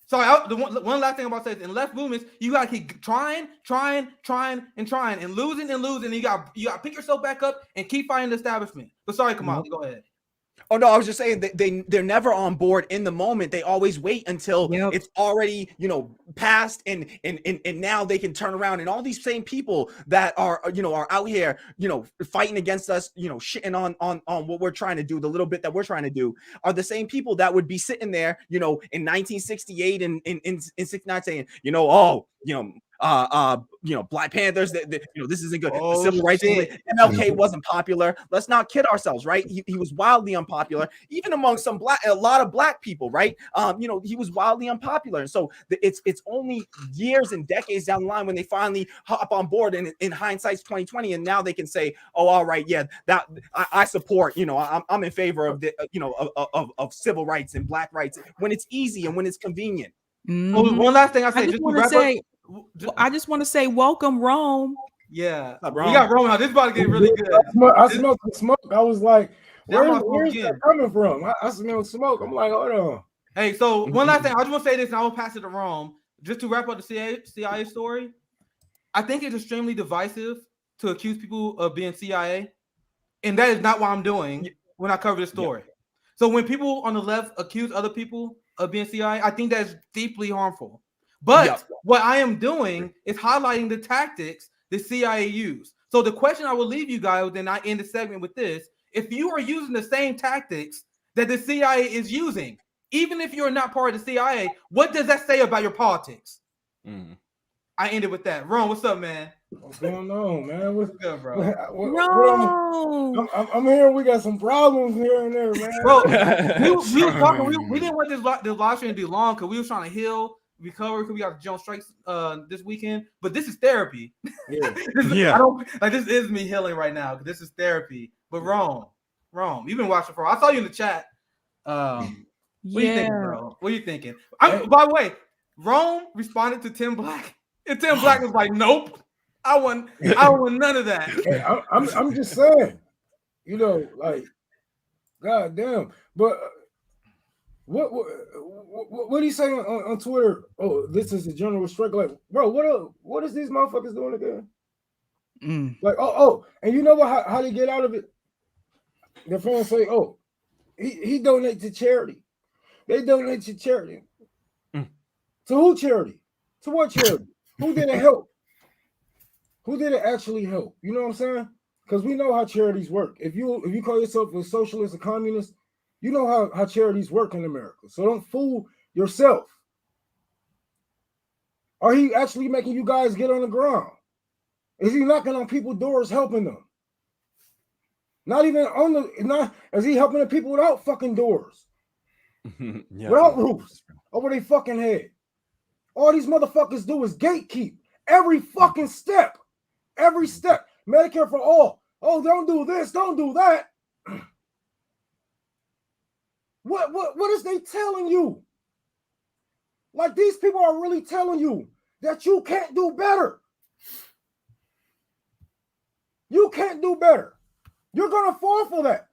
Sorry, one last thing I'm about to say is in left movements, you gotta keep trying, and losing, and you gotta pick yourself back up and keep fighting the establishment. But sorry, Kamal, go ahead. Oh no, I was just saying that they're never on board in the moment. They always wait until it's already, passed and now they can turn around, and all these same people that are out here, fighting against us, shitting on what we're trying to do, the little bit that we're trying to do, are the same people that would be sitting there, in 1968 and in 69 saying, Black Panthers, this isn't good. The civil rights movement, MLK wasn't popular. Let's not kid ourselves, right? He was wildly unpopular, even among a lot of Black people, right? He was wildly unpopular. And so it's only years and decades down the line when they finally hop on board, and in hindsight's 2020, and now they can say, oh, all right, yeah, that I support, I'm in favor of the, of civil rights and Black rights when it's easy and when it's convenient. One last thing I say, I just want to say, welcome Rome. Yeah, up, we Ron? got Roman. This is about to get really good. I smelled the smoke. I was like, where's again. that coming from? I smelled smoke. I'm like, hold on. Hey, so one last thing. I just want to say this, and I will pass it to Rome. Just to wrap up the CIA story, I think it's extremely divisive to accuse people of being CIA, and that is not what I'm doing when I cover this story. Yeah. So when people on the left accuse other people of being CIA, I think that's deeply harmful. But what I am doing is highlighting the tactics the CIA use. So the question I will leave you guys, then I end the segment with this: if you are using the same tactics that the CIA is using, even if you're not part of the CIA, what does that say about your politics? I ended with that. Ron, what's up, man? What's going on, man? What's good, bro? I'm hearing we got some problems here and there, man. Bro, we were talking. We didn't want this live stream to be long because we were trying to heal, recover, because we got Jones strikes this weekend. But this is therapy. Yeah. I don't like this is me healing right now because this is therapy. But Rome, you've been watching for. I saw you in the chat. What are you thinking, bro? What are you thinking? By the way, Rome responded to Tim Black, and Tim Black was like, "Nope, I want none of that." Hey, I'm just saying, you know, like, goddamn. But what do you say on Twitter? Oh, this is a general strike. Like, bro, what is these motherfuckers doing again? Like, and you know what? How they get out of it? Their fans say, "Oh, he donates to charity." They donate to charity. To who charity? To what charity? Who did it help? Who did it actually help? You know what I'm saying? Because we know how charities work. If you call yourself a socialist or communist, you know how charities work in America. So don't fool yourself. Are he actually making you guys get on the ground? Is he knocking on people's doors, helping them? Not even is he helping the people without fucking doors? Without roofs over their fucking head. All these motherfuckers do is gatekeep every fucking step. Every step. Medicare for all. Oh, don't do this, don't do that. What is they telling you? Like, these people are really telling you that you can't do better. You can't do better. You're gonna fall for that.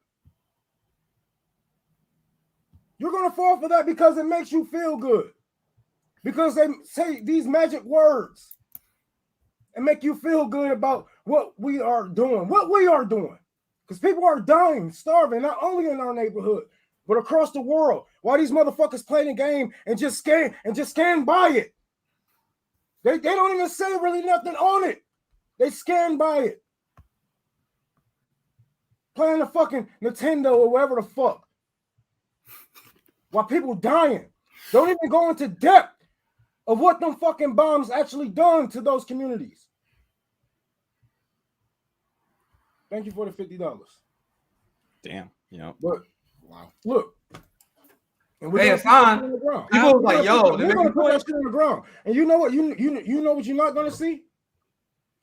You're going to fall for that because it makes you feel good. Because they say these magic words and make you feel good about what we are doing. What we are doing. Because people are dying, starving, not only in our neighborhood, but across the world. Why these motherfuckers play the game and just scan by it. They don't even say really nothing on it. They scan by it. Playing the fucking Nintendo or whatever the fuck. While people dying. Don't even go into depth of what them fucking bombs actually done to those communities. Thank you for the $50. Damn. Yeah. But wow. Look. And hey, Hasan, people was like, "Yo, they're gonna put that shit on the ground." And you know what? You know what you're not gonna see?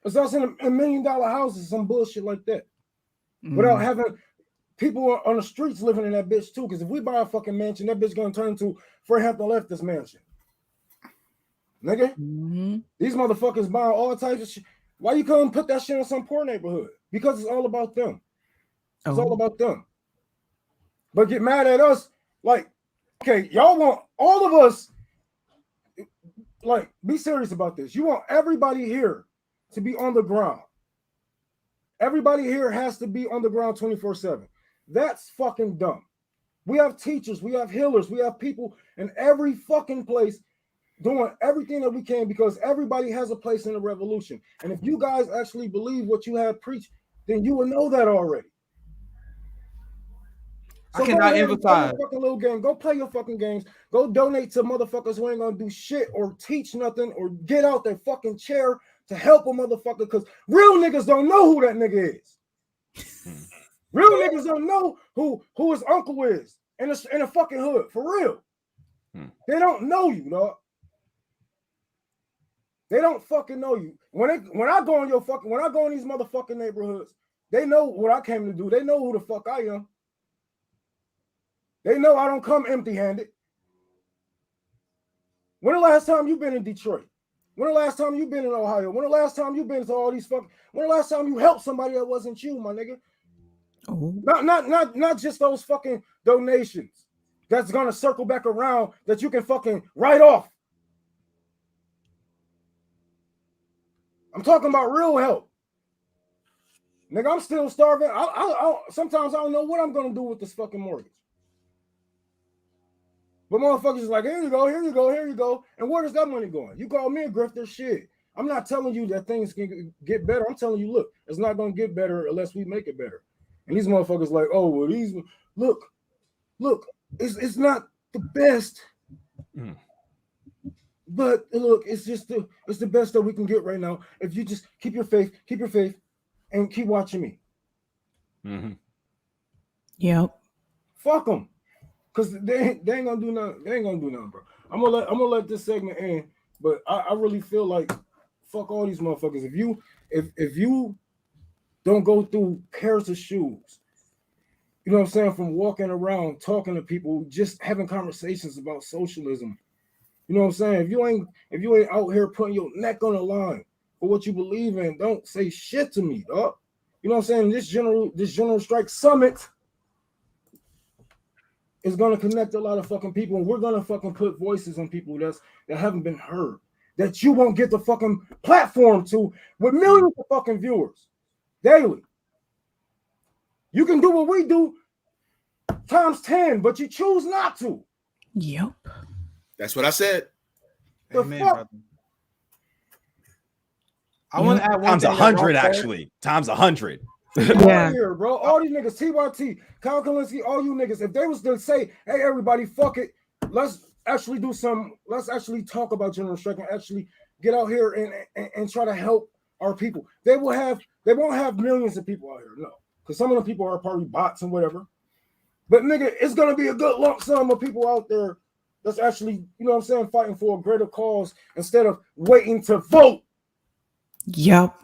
It's us in a $1 million houses, some bullshit like that, without having people on the streets living in that bitch too. Because if we buy a fucking mansion, that bitch gonna turn into Hampton Leftists mansion, nigga. These motherfuckers buying all types of shit. Why you couldn't put that shit in some poor neighborhood? Because it's all about them. It's all about them. But get mad at us, like, okay, y'all want all of us, like, be serious about this. You want everybody here to be on the ground. Everybody here has to be on the ground 24/7. That's fucking dumb. We have teachers, we have healers, we have people in every fucking place doing everything that we can because everybody has a place in the revolution. And if you guys actually believe what you have preached, then you will know that already. So I cannot emphasize. Fucking little game. Go play your fucking games. Go donate to motherfuckers who ain't gonna do shit or teach nothing or get out their fucking chair to help a motherfucker because real niggas don't know who that nigga is. Real niggas don't know who his uncle is in a fucking hood. For real. They don't know you, dog. They don't fucking know you. When I go in these motherfucking neighborhoods, they know what I came to do. They know who the fuck I am. They know I don't come empty-handed. When the last time you been in Detroit? When the last time you been in Ohio? When the last time you been to all these fucking? When the last time you helped somebody that wasn't you, my nigga? Oh. Not just those fucking donations. That's gonna circle back around that you can fucking write off. I'm talking about real help. Nigga, I'm still starving. Sometimes I don't know what I'm gonna do with this fucking mortgage. But motherfuckers is like, here you go, here you go, here you go. And where does that money going? You call me a grifter, shit. I'm not telling you that things can get better. I'm telling you, look, it's not gonna get better unless we make it better. And these motherfuckers like, oh, well, these look, it's not the best. But look, it's the best that we can get right now. If you just keep your faith, and keep watching me. Mm-hmm. Yep. Fuck them. Cause they ain't gonna do nothing. They ain't gonna do nothing, bro. I'm gonna let this segment end. But I really feel like fuck all these motherfuckers. If you don't go through pairs of shoes, you know what I'm saying, from walking around talking to people, just having conversations about socialism. You know what I'm saying? If you ain't out here putting your neck on the line for what you believe in, don't say shit to me, dog. You know what I'm saying? This general strike summit is gonna connect a lot of fucking people, and we're gonna fucking put voices on people that haven't been heard, that you won't get the fucking platform to with millions of fucking viewers daily. You can do what we do times 10, but you choose not to. Yep. That's what I said. The Amen, fuck? brother. I want to add one Times thing that 100, Ron said. actually. Times 100. Yeah. Here, bro. All these niggas, TYT, Kyle Kalinske, all you niggas, if they was to say, hey, everybody, fuck it, let's actually talk about general strike and actually get out here and try to help our people. They won't have millions of people out here, no. Because some of the people are probably bots and whatever. But nigga, it's gonna be a good lump sum of people out there that's actually, you know what I'm saying, fighting for a greater cause instead of waiting to vote. Yep.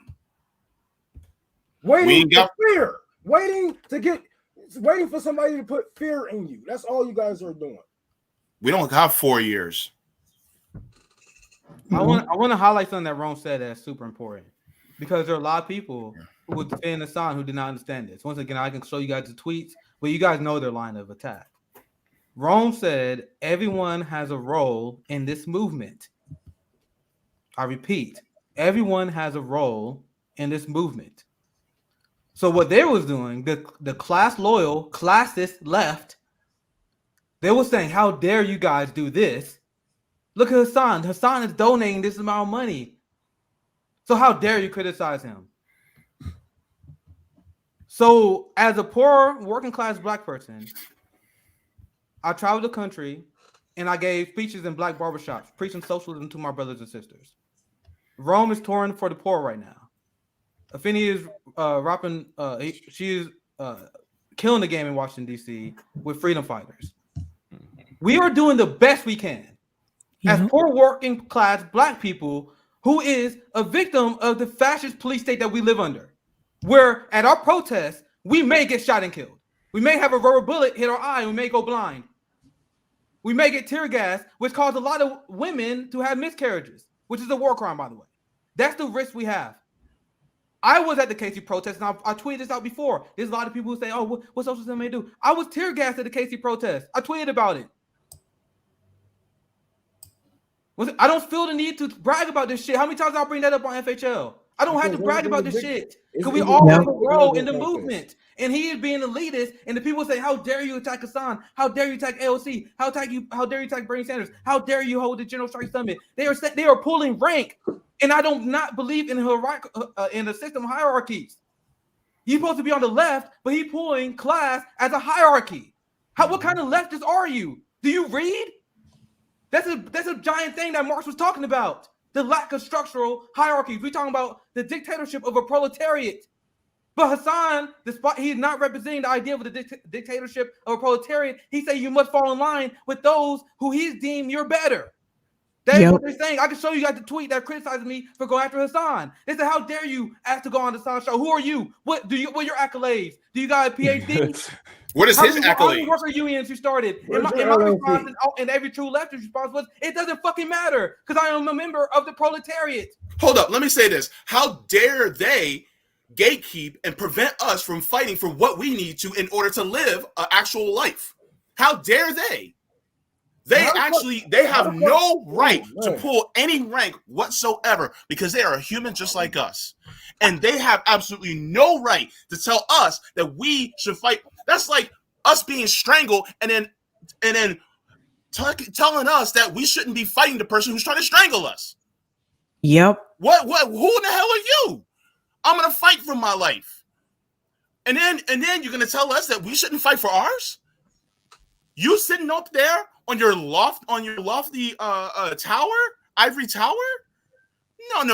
Waiting for somebody to put fear in you. That's all you guys are doing. We don't have 4 years. I want to highlight something that Ron said that's super important, because there are a lot of people who would defend Hasan who did not understand this. Once again, I can show you guys the tweets, but you guys know their line of attack. Ron said everyone has a role in this movement. I repeat, everyone has a role in this movement. So what they was doing, the class loyal, classist left, they were saying, how dare you guys do this? Look at Hasan. Hasan is donating this amount of money. So how dare you criticize him? So as a poor working class black person, I traveled the country and I gave speeches in black barbershops, preaching socialism to my brothers and sisters. Rome is touring for the poor right now. Afeni is rapping. She is killing the game in Washington, D.C. with freedom fighters. We are doing the best we can as poor working class black people who is a victim of the fascist police state that we live under, where at our protests, we may get shot and killed. We may have a rubber bullet hit our eye and we may go blind. We may get tear gas, which caused a lot of women to have miscarriages, which is a war crime, by the way. That's the risk we have. I was at the KC protest, and I tweeted this out before. There's a lot of people who say, oh, what socialism may do? I was tear gassed at the KC protest. I tweeted about it. I don't feel the need to brag about this shit. How many times I'll bring that up on FHL? I don't have to brag about this shit. Because we all have a role in the movement. And he is being elitist, and the people say, how dare you attack Hasan? How dare you attack AOC? How dare you attack Bernie Sanders? How dare you hold the General Strike Summit? They are pulling rank. And I do not believe in the system hierarchies. You're supposed to be on the left, but he's pulling class as a hierarchy. What kind of leftist are you? Do you read? That's a giant thing that Marx was talking about. The lack of structural hierarchies. We're talking about the dictatorship of a proletariat. But Hasan, despite he's not representing the idea of the dictatorship of a proletariat, he said you must fall in line with those who he's deemed you're better. That's what they're saying. I can show you guys the tweet that criticizes me for going after Hasan. They said, how dare you ask to go on the Hasan show? Who are you? What are your accolades? Do you got a PhD? What is How his many accolade? worker unions you started? Where's And your my LLC? response, and every true leftist response was, it doesn't fucking matter because I am a member of the proletariat. Hold up, let me say this. How dare they gatekeep and prevent us from fighting for what we need to in order to live an actual life? How dare they? They have no right to pull any rank whatsoever because they are human just like us. And they have absolutely no right to tell us that we should fight. That's like us being strangled and then telling us that we shouldn't be fighting the person who's trying to strangle us. Yep. What who in the hell are you? I'm gonna fight for my life. And then you're gonna tell us that we shouldn't fight for ours? You sitting up there on your lofty tower, ivory tower? No.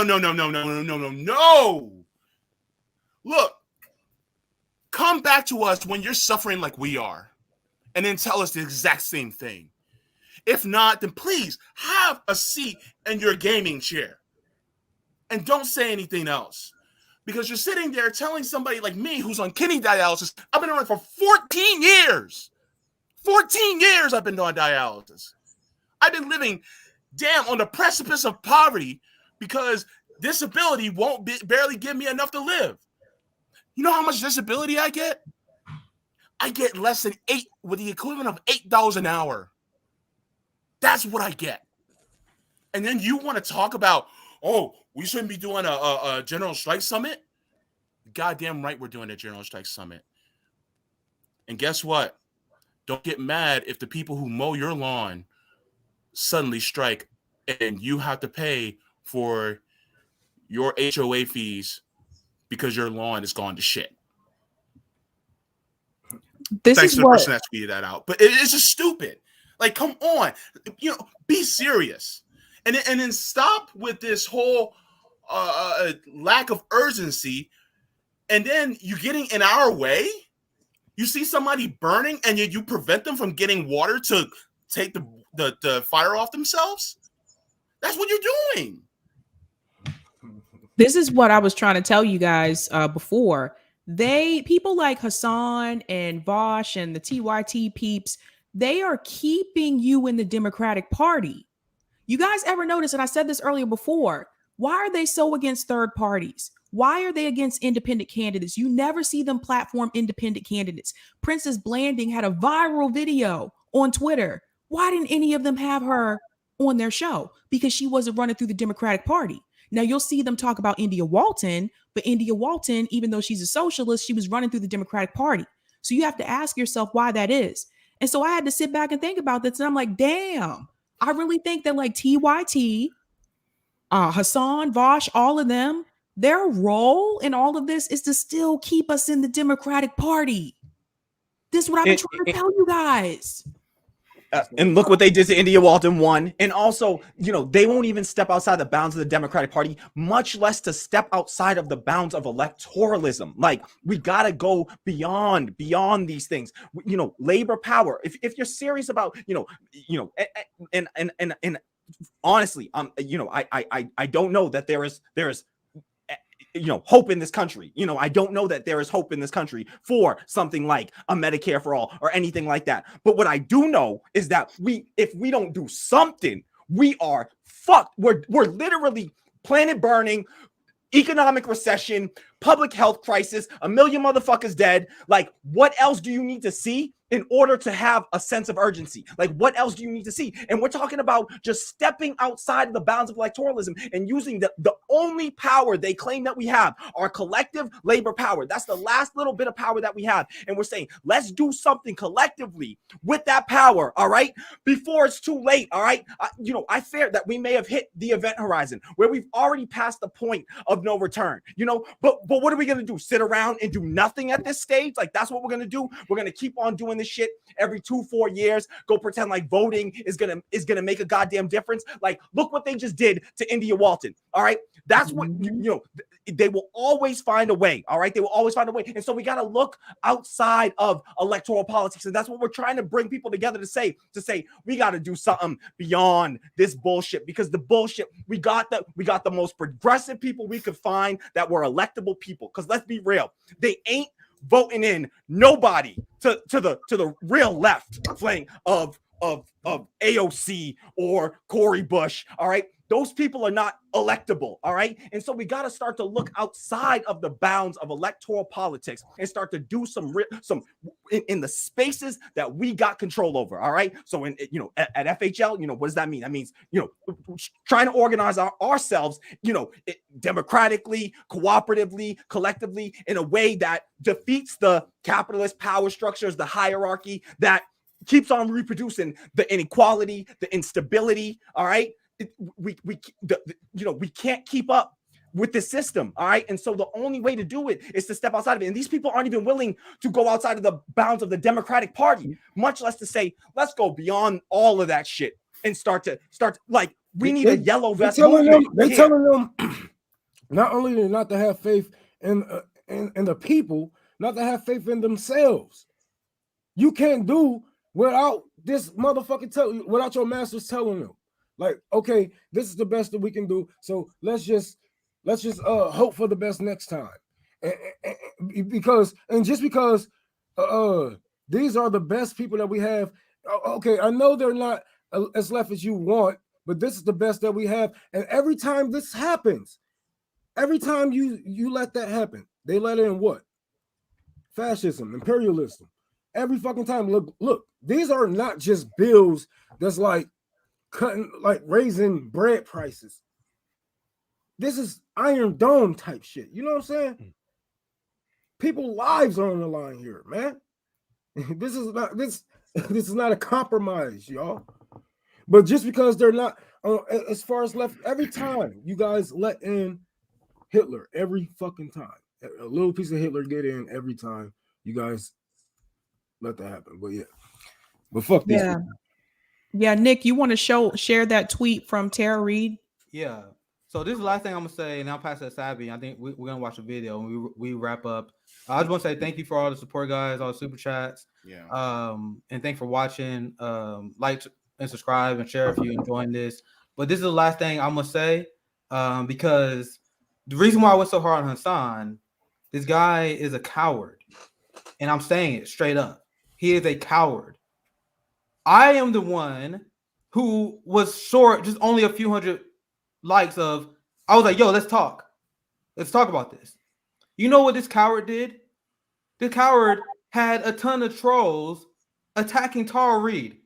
Look, come back to us when you're suffering like we are, and then tell us the exact same thing. If not, then please have a seat in your gaming chair and don't say anything else. Because you're sitting there telling somebody like me who's on kidney dialysis, I've been on it for 14 years. 14 years I've been on dialysis. I've been living on the precipice of poverty because disability won't barely give me enough to live. You know how much disability I get? I get less than with the equivalent of $8 an hour. That's what I get. And then you want to talk about, oh, we shouldn't be doing a general strike summit? Goddamn right we're doing a general strike summit. And guess what? Don't get mad if the people who mow your lawn suddenly strike and you have to pay for your HOA fees because your lawn has gone to shit. Thanks to the person that tweeted that out. But it's just stupid. Like, come on. Be serious. And then stop with this whole lack of urgency. And then you're getting in our way. You see somebody burning and you prevent them from getting water to take the fire off themselves? That's what you're doing. This is what I was trying to tell you guys before. People like Hasan and Vosh and the TYT peeps, they are keeping you in the Democratic Party. You guys ever notice, and I said this earlier before, why are they so against third parties? Why are they against independent candidates? You never see them platform independent candidates. Princess Blanding had a viral video on Twitter. Why didn't any of them have her on their show? Because she wasn't running through the Democratic Party. Now you'll see them talk about India Walton, but India Walton, even though she's a socialist, she was running through the Democratic Party. So you have to ask yourself why that is. And so I had to sit back and think about this. And I'm like, damn, I really think that like TYT, Hasan, Vosh, all of them, their role in all of this is to still keep us in the Democratic Party. This is what I've been trying to tell you guys. And look what they did to India Walton 1. And also, they won't even step outside the bounds of the Democratic Party, much less to step outside of the bounds of electoralism. Like, we got to go beyond these things. Labor power. If you're serious about, and honestly, I don't know that there is hope in this country. I don't know that there is hope in this country for something like a Medicare for all or anything like that. But what I do know is that if we don't do something, we are fucked. We're literally planet burning, economic recession, public health crisis, 1 million motherfuckers dead. Like, what else do you need to see in order to have a sense of urgency? Like, what else do you need to see? And we're talking about just stepping outside of the bounds of electoralism and using the only power they claim that we have, our collective labor power. That's the last little bit of power that we have. And we're saying, let's do something collectively with that power, all right? Before it's too late, all right? I fear that we may have hit the event horizon where we've already passed the point of no return, but what are we going to do? Sit around and do nothing at this stage? Like, that's what we're going to do? We're going to keep on doing this shit every 2-4 years, go pretend like voting is gonna make a goddamn difference. Like, look what they just did to India Walton. All right, that's what they will always find a way. All right, they will always find a way. And so we got to look outside of electoral politics, and that's what we're trying to bring people together to say we got to do something beyond this bullshit, because the bullshit, we got the most progressive people we could find that were electable people. Because let's be real, they ain't voting in nobody to the real left flank of AOC or Cory Bush. All right. Those people are not electable. All right. And so we got to start to look outside of the bounds of electoral politics and start to do some in the spaces that we got control over. All right. So at FHL, what does that mean? That means, trying to organize ourselves, democratically, cooperatively, collectively in a way that defeats the capitalist power structures, the hierarchy that keeps on reproducing the inequality, the instability. All right. We can't keep up with the system. All right. And so the only way to do it is to step outside of it. And these people aren't even willing to go outside of the bounds of the Democratic Party, much less to say, let's go beyond all of that shit and start like we need a yellow vest. They're telling them not only not to have faith in the people, not to have faith in themselves. You can't do without this motherfucking without your masters telling them. Like, okay, this is the best that we can do. So let's just hope for the best next time. Because these are the best people that we have. Okay, I know they're not as left as you want, but this is the best that we have. And every time this happens, every time you let that happen, they let in what? Fascism, imperialism. Every fucking time. Look, these are not just bills that's like cutting, like raising bread prices. This is Iron Dome type shit. You know what I'm saying? People's lives are on the line here, man. This is not a compromise, y'all. But just because they're not, as far as left, every time you guys let in Hitler, every fucking time, a little piece of Hitler get in every time you guys let that happen. But yeah, but fuck these people. Yeah, Nick, you want to share that tweet from Tara Reid? Yeah. So this is the last thing I'm gonna say, and I'll pass it to Savvy. I think we're gonna watch a video and we wrap up. I just want to say thank you for all the support, guys, all the super chats. Yeah. And thanks for watching. Like and subscribe and share if you're enjoying this. But this is the last thing I'm gonna say, because the reason why I went so hard on Hasan, this guy is a coward, and I'm saying it straight up. He is a coward. I am the one who was short just only a few hundred likes of, I was like, yo, let's talk about this. You know what this coward did? This coward had a ton of trolls attacking Tara Reid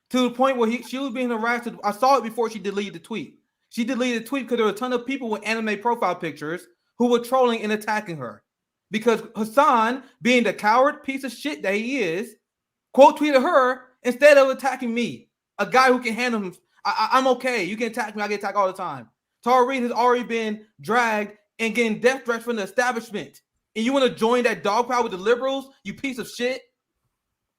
to the point where she was being harassed. I saw it before she deleted the tweet. She deleted the tweet because there were a ton of people with anime profile pictures who were trolling and attacking her because Hasan, being the coward piece of shit that he is, quote tweeted her instead of attacking me, a guy who can handle him. I'm okay. You can attack me. I get attacked all the time. Tara Reid has already been dragged and getting death threats from the establishment. And you want to join that dog pile with the liberals, you piece of shit?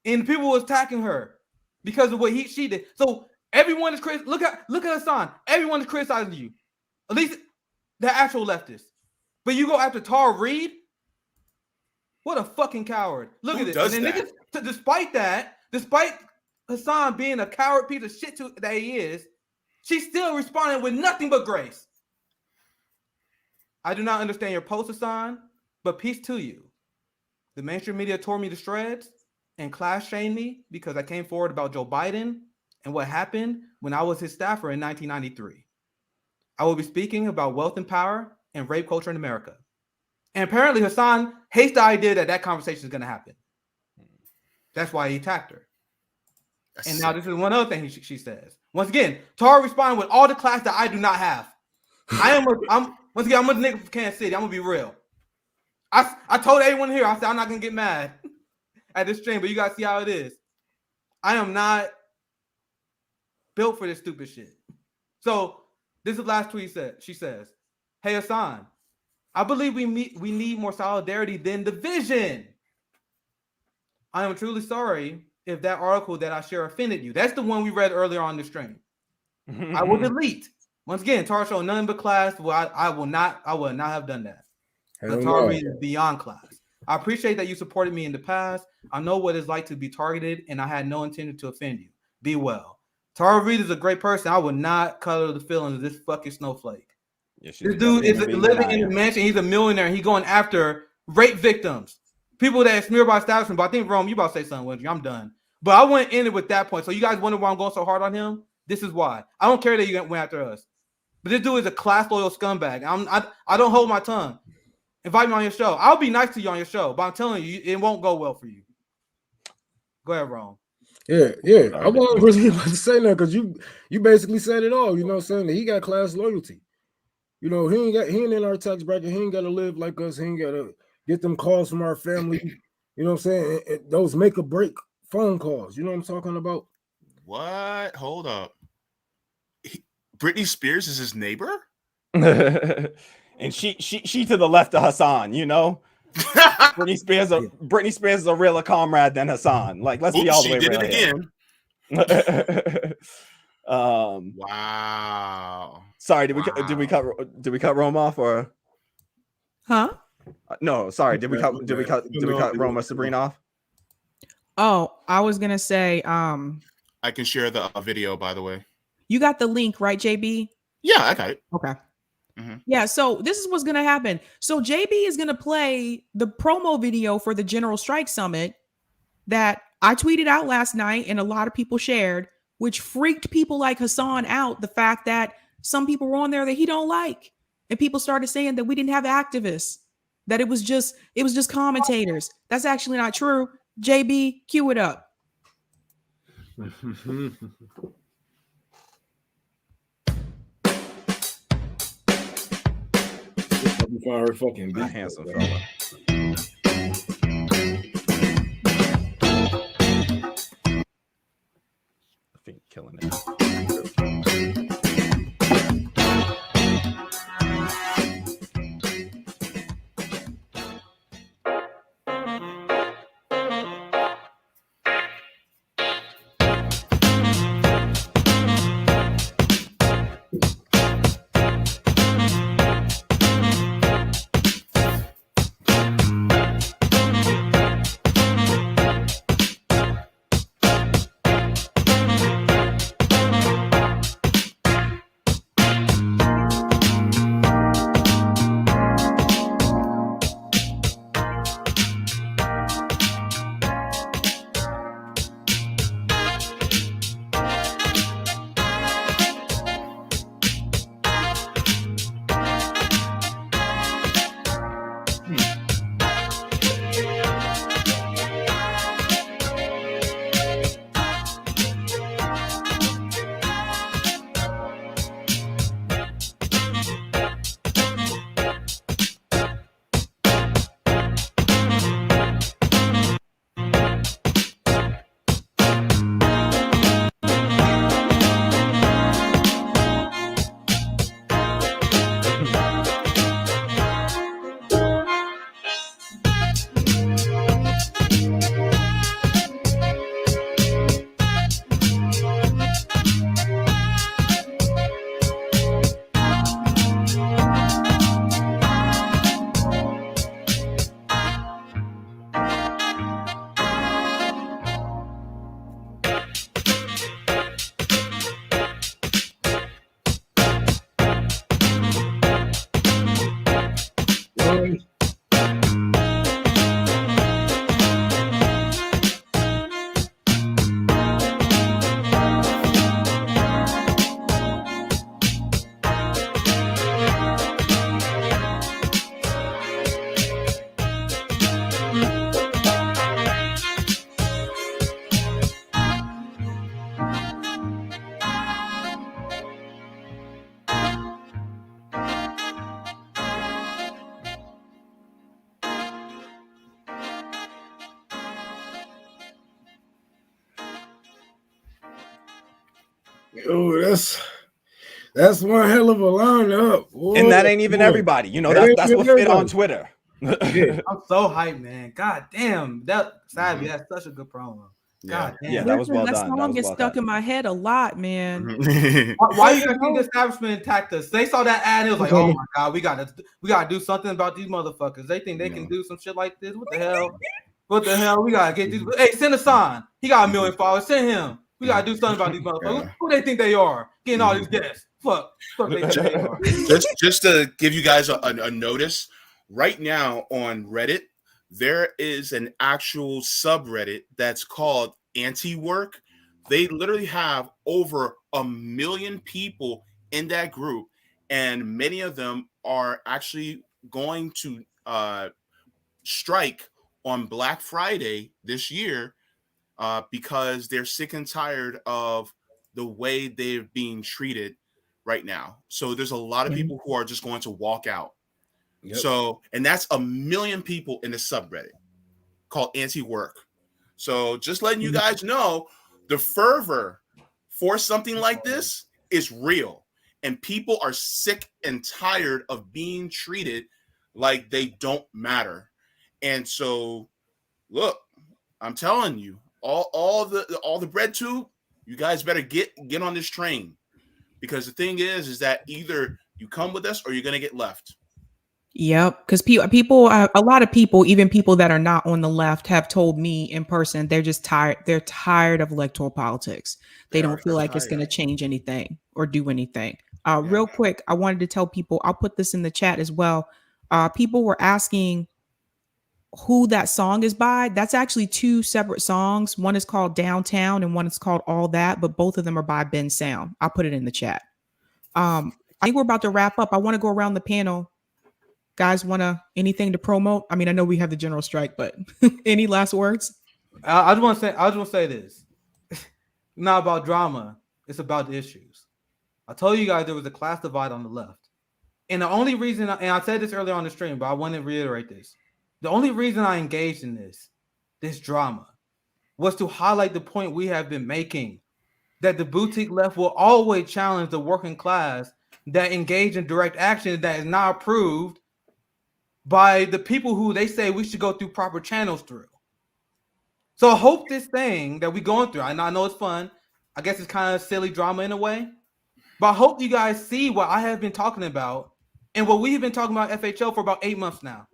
And people were attacking her because of what she did. So everyone is crazy. Look at Hasan. Everyone is criticizing you. At least the actual leftists. But you go after Tara Reid? What a fucking coward. Look at this. And then niggas, despite Hasan being a coward piece of shit that he is, she's still responding with nothing but grace. I do not understand your post, Hasan, but peace to you. The mainstream media tore me to shreds and class shamed me because I came forward about Joe Biden and what happened when I was his staffer in 1993. I will be speaking about wealth and power and rape culture in America. And apparently Hasan hates the idea that conversation is going to happen. That's why he attacked her. And now this is one other thing she says. Once again, Tara responded with all the class that I do not have. I'm a nigga from Kansas City. I'm gonna be real. I told everyone here, I said I'm not gonna get mad at this stream, but you guys see how it is. I am not built for this stupid shit. So this is the last tweet she says, "Hey Hasan, I believe we need more solidarity than division. I am truly sorry if that article that I share offended you." That's the one we read earlier on the stream. I will delete. Once again, Tara showed nothing but class. Well, I would not have done that. Tara Reid is beyond class. I appreciate that you supported me in the past. I know what it's like to be targeted, and I had no intention to offend you. Be well. Tara Reid is a great person. I would not color the feelings of this fucking snowflake. Yeah, this dude is living in a mansion. He's a millionaire. He's going after rape victims. people that smear by establishment. But I think Rome, you about to say something, Wendy. I'm done. But I went in it with that point. So you guys wonder why I'm going so hard on him? This is why. I don't care that you went after us. But this dude is a class loyal scumbag. I don't hold my tongue. Invite me on your show. I'll be nice to you on your show, but I'm telling you, it won't go well for you. Go ahead, Rome. Yeah. I wasn't really about to say that because you basically said it all. You know what I'm saying? He got class loyalty. You know, he ain't in our tax bracket. He ain't got to live like us. He ain't got to get them calls from our family. You know what I'm saying? Those make or break phone calls. You know what I'm talking about? What? Hold up. Britney Spears is his neighbor? And she to the left of Hasan, you know? Britney Spears is a realer comrade than Hasan. Like, let's be all the way real. She did it again. Wow. Sorry, did we cut Rome off or? Huh? No, sorry. Did we cut Rome or Sabrina off? Oh, I was gonna say, I can share the video, by the way. You got the link, right, JB? Yeah, I got it. Okay. Mm-hmm. Yeah, so this is what's gonna happen. So JB is gonna play the promo video for the General Strike Summit that I tweeted out last night and a lot of people shared, which freaked people like Hasan out. The fact that some people were on there that he don't like, and people started saying that we didn't have activists, that it was just commentators. That's actually not true. JB, cue it up. Fire fucking a handsome fella. I think killing it. Oh, that's one hell of a lineup. Boy. And that ain't even everybody. You know, that's what fit on Twitter. Yeah, I'm so hyped, man. God damn. That's such a good promo. God damn. Yeah, that was well that done. That song gets stuck in my head a lot, man. Why you think the establishment attacked us? They saw that ad and it was like, oh my God, we gotta do something about these motherfuckers. They think they can do some shit like this. What the hell? What the hell? We gotta get these. Hey, send Hasan. He got 1 million followers. Send him. We gotta do something about these motherfuckers. Who they think they are? Getting all these guests. Fuck they think they are. Just to give you guys a notice, right now on Reddit, there is an actual subreddit that's called anti-work. They literally have over 1 million people in that group, and many of them are actually going to strike on Black Friday this year because they're sick and tired of the way they're being treated right now. So there's a lot of people who are just going to walk out. Yep. So, and that's 1 million people in the subreddit called anti-work. So just letting you guys know, the fervor for something like this is real, and people are sick and tired of being treated like they don't matter. And so, look, I'm telling you, all the bread tube, you guys better get on this train, because the thing is that either you come with us or you're gonna get left. Yep, because people, a lot of people, even people that are not on the left, have told me in person they're just tired. They're tired of electoral politics. They don't feel like it's going to change anything or do anything. Real quick, I wanted to tell people. I'll put this in the chat as well. People were asking who that song is by. That's actually 2 separate songs. One is called Downtown and one is called All That, but both of them are by Ben Sound. I'll put it in the chat. I think we're about to wrap up. I want to go around the panel. Guys, anything to promote? I mean, I know we have the general strike, but any last words? I just want to say this. Not about drama. It's about the issues. I told you guys there was a class divide on the left. And the only reason, and I said this earlier on the stream, but I want to reiterate this. The only reason I engaged in this drama, was to highlight the point we have been making, that the boutique left will always challenge the working class that engage in direct action that is not approved by the people who they say we should go through proper channels through. So I hope this thing that we're going through, I know it's fun. I guess it's kind of silly drama in a way. But I hope you guys see what I have been talking about and what we've been talking about FHL for about 8 months now.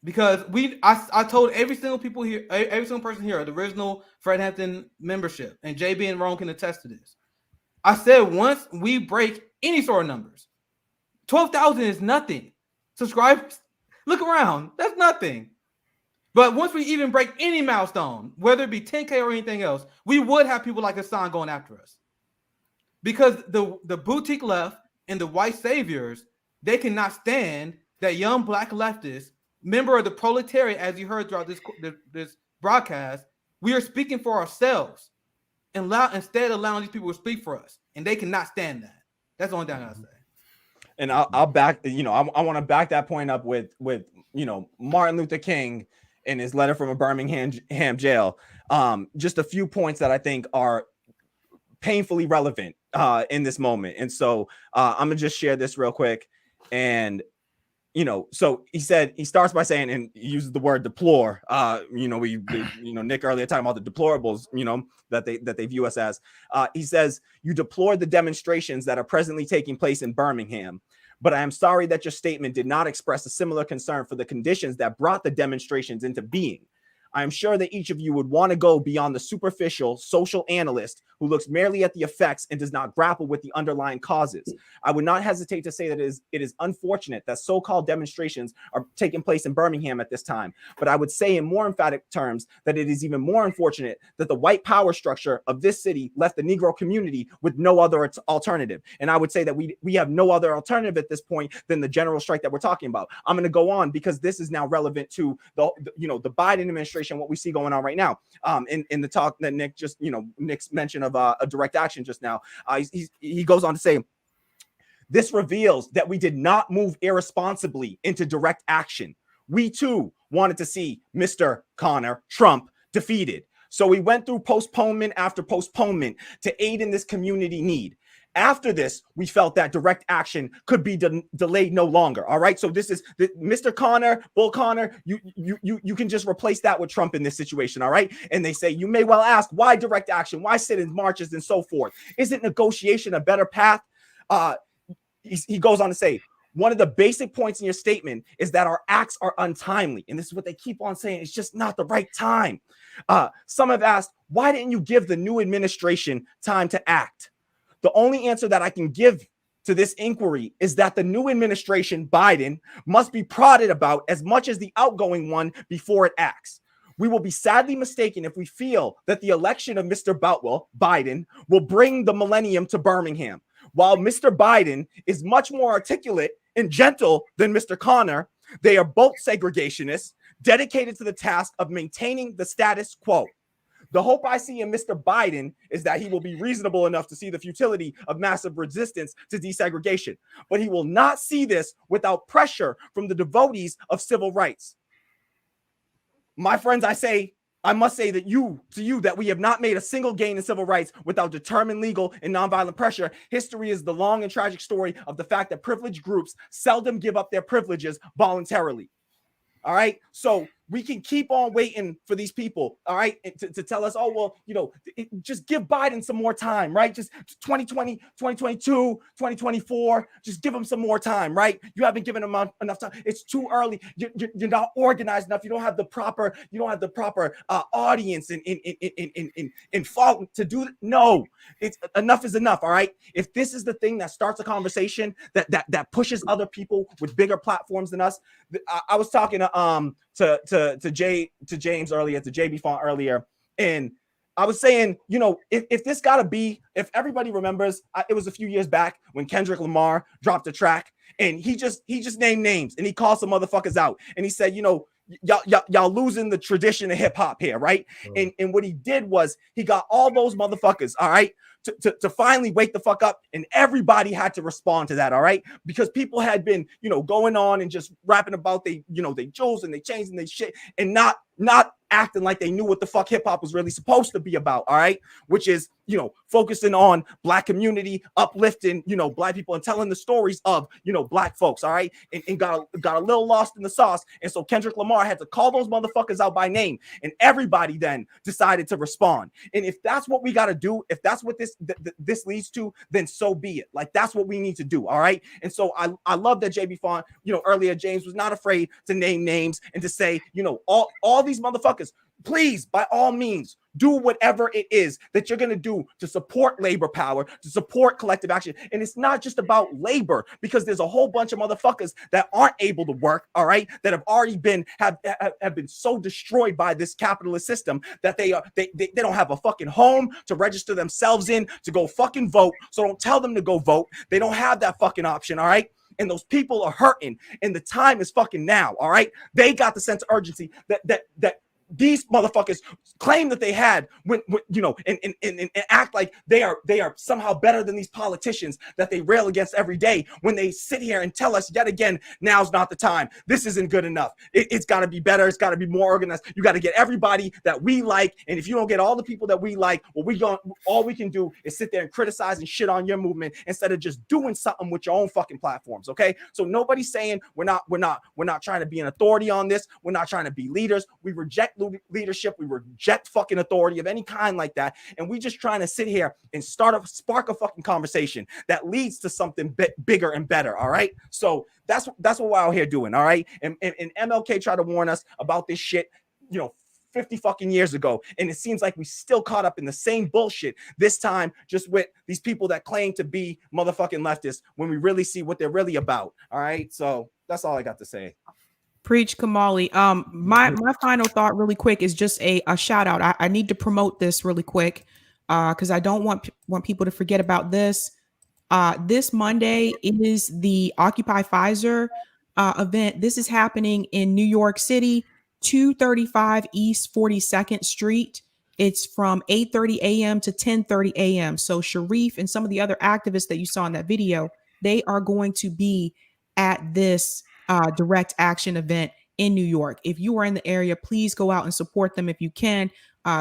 Because I told every single person here, the original Fred Hampton membership, and JB and Ron can attest to this. I said once we break any sort of numbers, 12,000 is nothing. Subscribers, look around, that's nothing. But once we even break any milestone, whether it be 10K or anything else, we would have people like Hasan going after us. Because the boutique left and the white saviors, they cannot stand that young black leftist member of the proletariat, as you heard throughout this broadcast. We are speaking for ourselves and instead allowing these people to speak for us, and they cannot stand that. That's the only thing I gotta say. And I'll back, I want to back that point up with Martin Luther King in his letter from a Birmingham jail. Just a few points that I think are painfully relevant in this moment. And so I'm gonna just share this real quick. And so he starts by saying, and he uses the word deplore. Nick earlier talking about the deplorables, that they view us as. He says, "You deplore the demonstrations that are presently taking place in Birmingham, but I am sorry that your statement did not express a similar concern for the conditions that brought the demonstrations into being. I am sure that each of you would want to go beyond the superficial social analyst who looks merely at the effects and does not grapple with the underlying causes. I would not hesitate to say that it is unfortunate that so-called demonstrations are taking place in Birmingham at this time, but I would say in more emphatic terms that it is even more unfortunate that the white power structure of this city left the Negro community with no other alternative. And I would say that we have no other alternative at this point than the general strike that we're talking about." I'm going to go on because this is now relevant to the Biden administration, what we see going on right now. In the talk that Nick's mention of a direct action just now, he goes on to say, "This reveals that we did not move irresponsibly into direct action. We too wanted to see Mr. Connor Trump defeated. So we went through postponement after postponement to aid in this community need. After this, we felt that direct action could be delayed no longer." All right. So this is Mr. Connor, Bull Connor. You can just replace that with Trump in this situation. All right. And they say, you may well ask, why direct action? Why sit-in marches and so forth? Isn't negotiation a better path? He goes on to say, "One of the basic points in your statement is that our acts are untimely." And this is what they keep on saying. It's just not the right time. "Some have asked, why didn't you give the new administration time to act? The only answer that I can give to this inquiry is that the new administration, Biden, must be prodded about as much as the outgoing one before it acts. We will be sadly mistaken if we feel that the election of Mr. Boutwell, Biden, will bring the millennium to Birmingham. While Mr. Biden is much more articulate and gentle than Mr. Connor, they are both segregationists, dedicated to the task of maintaining the status quo. The hope I see in Mr. Biden is that he will be reasonable enough to see the futility of massive resistance to desegregation, but he will not see this without pressure from the devotees of civil rights. My friends, I must say that that we have not made a single gain in civil rights without determined legal and nonviolent pressure. History is the long and tragic story of the fact that privileged groups seldom give up their privileges voluntarily. All right. So we can keep on waiting for these people, all right, to tell us, oh, well, just give Biden some more time, right? Just 2020, 2022, 2024, just give him some more time, right? You haven't given him enough time. It's too early. You're not organized enough. You don't have the proper audience and fault to do it. No, it's enough is enough, all right? If this is the thing that starts a conversation that pushes other people with bigger platforms than us, I was talking to James earlier, to JB Font earlier, and I was saying, if this gotta be, if everybody remembers, it was a few years back when Kendrick Lamar dropped a track and he just named names and he called some motherfuckers out and he said, y'all losing the tradition of hip hop here, right? And what he did was he got all those motherfuckers, all right, to finally wake the fuck up, and everybody had to respond to that, all right? Because people had been, going on and just rapping about they jewels and they chains and they shit, and not acting like they knew what the fuck hip hop was really supposed to be about, all right? Which is, focusing on Black community, uplifting, Black people and telling the stories of, Black folks, all right? And got a little lost in the sauce. And so Kendrick Lamar had to call those motherfuckers out by name, and everybody then decided to respond. And if that's what we got to do, if that's what this leads to, then so be it. Like, that's what we need to do, all right? And so I love that JB Font, earlier James was not afraid to name names and to say, all these motherfuckers, please, by all means, do whatever it is that you're going to do to support labor power, to support collective action. And it's not just about labor, because there's a whole bunch of motherfuckers that aren't able to work, all right, that have already been have been so destroyed by this capitalist system that they don't have a fucking home to register themselves in to go fucking vote. So don't tell them to go vote. They don't have that fucking option, all right? And those people are hurting, and the time is fucking now, all right? They got the sense of urgency that these motherfuckers claim that they had when and act like they are somehow better than these politicians that they rail against every day, when they sit here and tell us yet again, now's not the time. This isn't good enough. It's got to be better. It's got to be more organized. You got to get everybody that we like. And if you don't get all the people that we like, all we can do is sit there and criticize and shit on your movement instead of just doing something with your own fucking platforms. Okay. So nobody's saying we're not trying to be an authority on this. We're not trying to be leaders. We reject leadership. We reject fucking authority of any kind like that. And we just trying to sit here and spark a fucking conversation that leads to something bigger and better. All right. So that's what we're out here doing. All right. And MLK tried to warn us about this shit, 50 fucking years ago. And it seems like we still caught up in the same bullshit this time, just with these people that claim to be motherfucking leftists when we really see what they're really about. All right. So that's all I got to say. Preach, Kamali. My final thought really quick is just a shout out. I need to promote this really quick because I don't want people to forget about this. This Monday is the Occupy Pfizer event. This is happening in New York City, 235 East 42nd Street. It's from 8:30 a.m. to 10:30 a.m. So Sharif and some of the other activists that you saw in that video, they are going to be at this direct action event in New York. If you are in the area, please go out and support them if you can.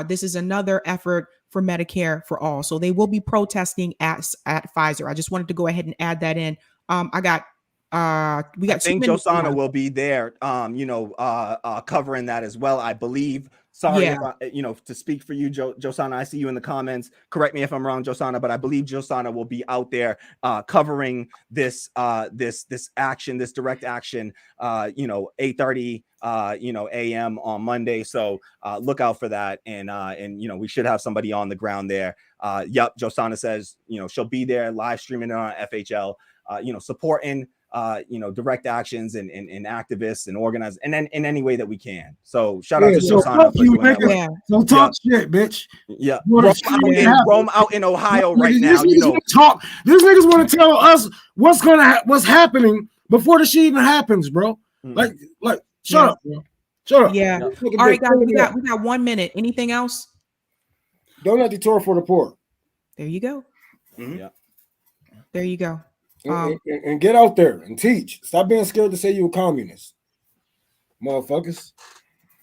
This is another effort for Medicare for all. So they will be protesting at Pfizer. I just wanted to go ahead and add that in. We got. I think Josana will be there. Covering that as well, I believe. Sorry Yeah. if I, to speak for you, Josana. I see you in the comments. Correct me if I'm wrong, Josana, but I believe Josana will be out there covering this action, this direct action. 8:30 a.m. on Monday. So look out for that, and we should have somebody on the ground there. Yep, Josana says she'll be there live streaming it on FHL. Supporting direct actions and activists and organize and then in any way that we can. So shout out to so Josana fuck for you, doing that work. nigga. So talk shit, bitch. Yeah, Yeah. Rome out in Ohio right now. These niggas want to tell us what's happening before the shit even happens, bro. Like, shut up, bro. Shut up. Yeah. All right, guys, we got 1 minute. Anything else? Donate the tour for the poor. There you go. Mhm. Yeah. There you go. And get out there and teach. Stop being scared to say you're a communist, motherfuckers.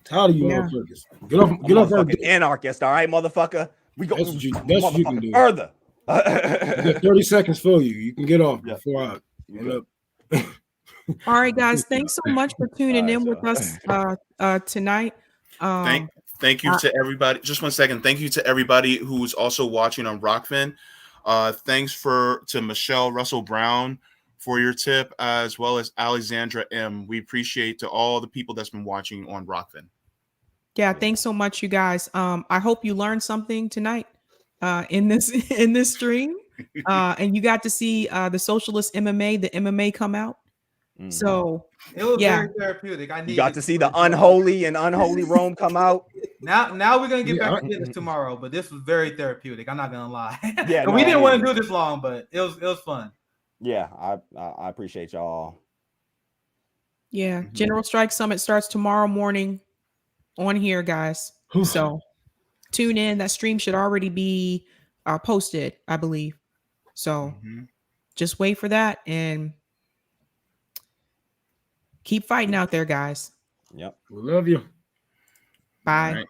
Tired of you, motherfuckers. Get off our anarchist. All right, motherfucker. We go. That's what you can do. Further. You got 30 seconds for you. You can get off before I end up. All right, guys. Thanks so much for tuning in with us tonight. Thank you to everybody. Just 1 second. Thank you to everybody who's also watching on Rockfin. Thanks to Michelle Russell Brown for your tip, as well as Alexandra M. We appreciate to all the people that's been watching on Rockfin. Yeah, thanks so much, you guys. I hope you learned something tonight in this stream, and you got to see the socialist MMA, the MMA come out. So it was very therapeutic. You got to see the unholy Rome come out. Now we're gonna get back to business tomorrow, but this was very therapeutic. I'm not gonna lie. Yeah, we didn't want to do this long, but it was fun. Yeah, I appreciate y'all. Yeah, General Strike Summit starts tomorrow morning on here, guys. So tune in. That stream should already be posted, I believe. So just wait for that and keep fighting out there, guys. Yep. We love you. Bye.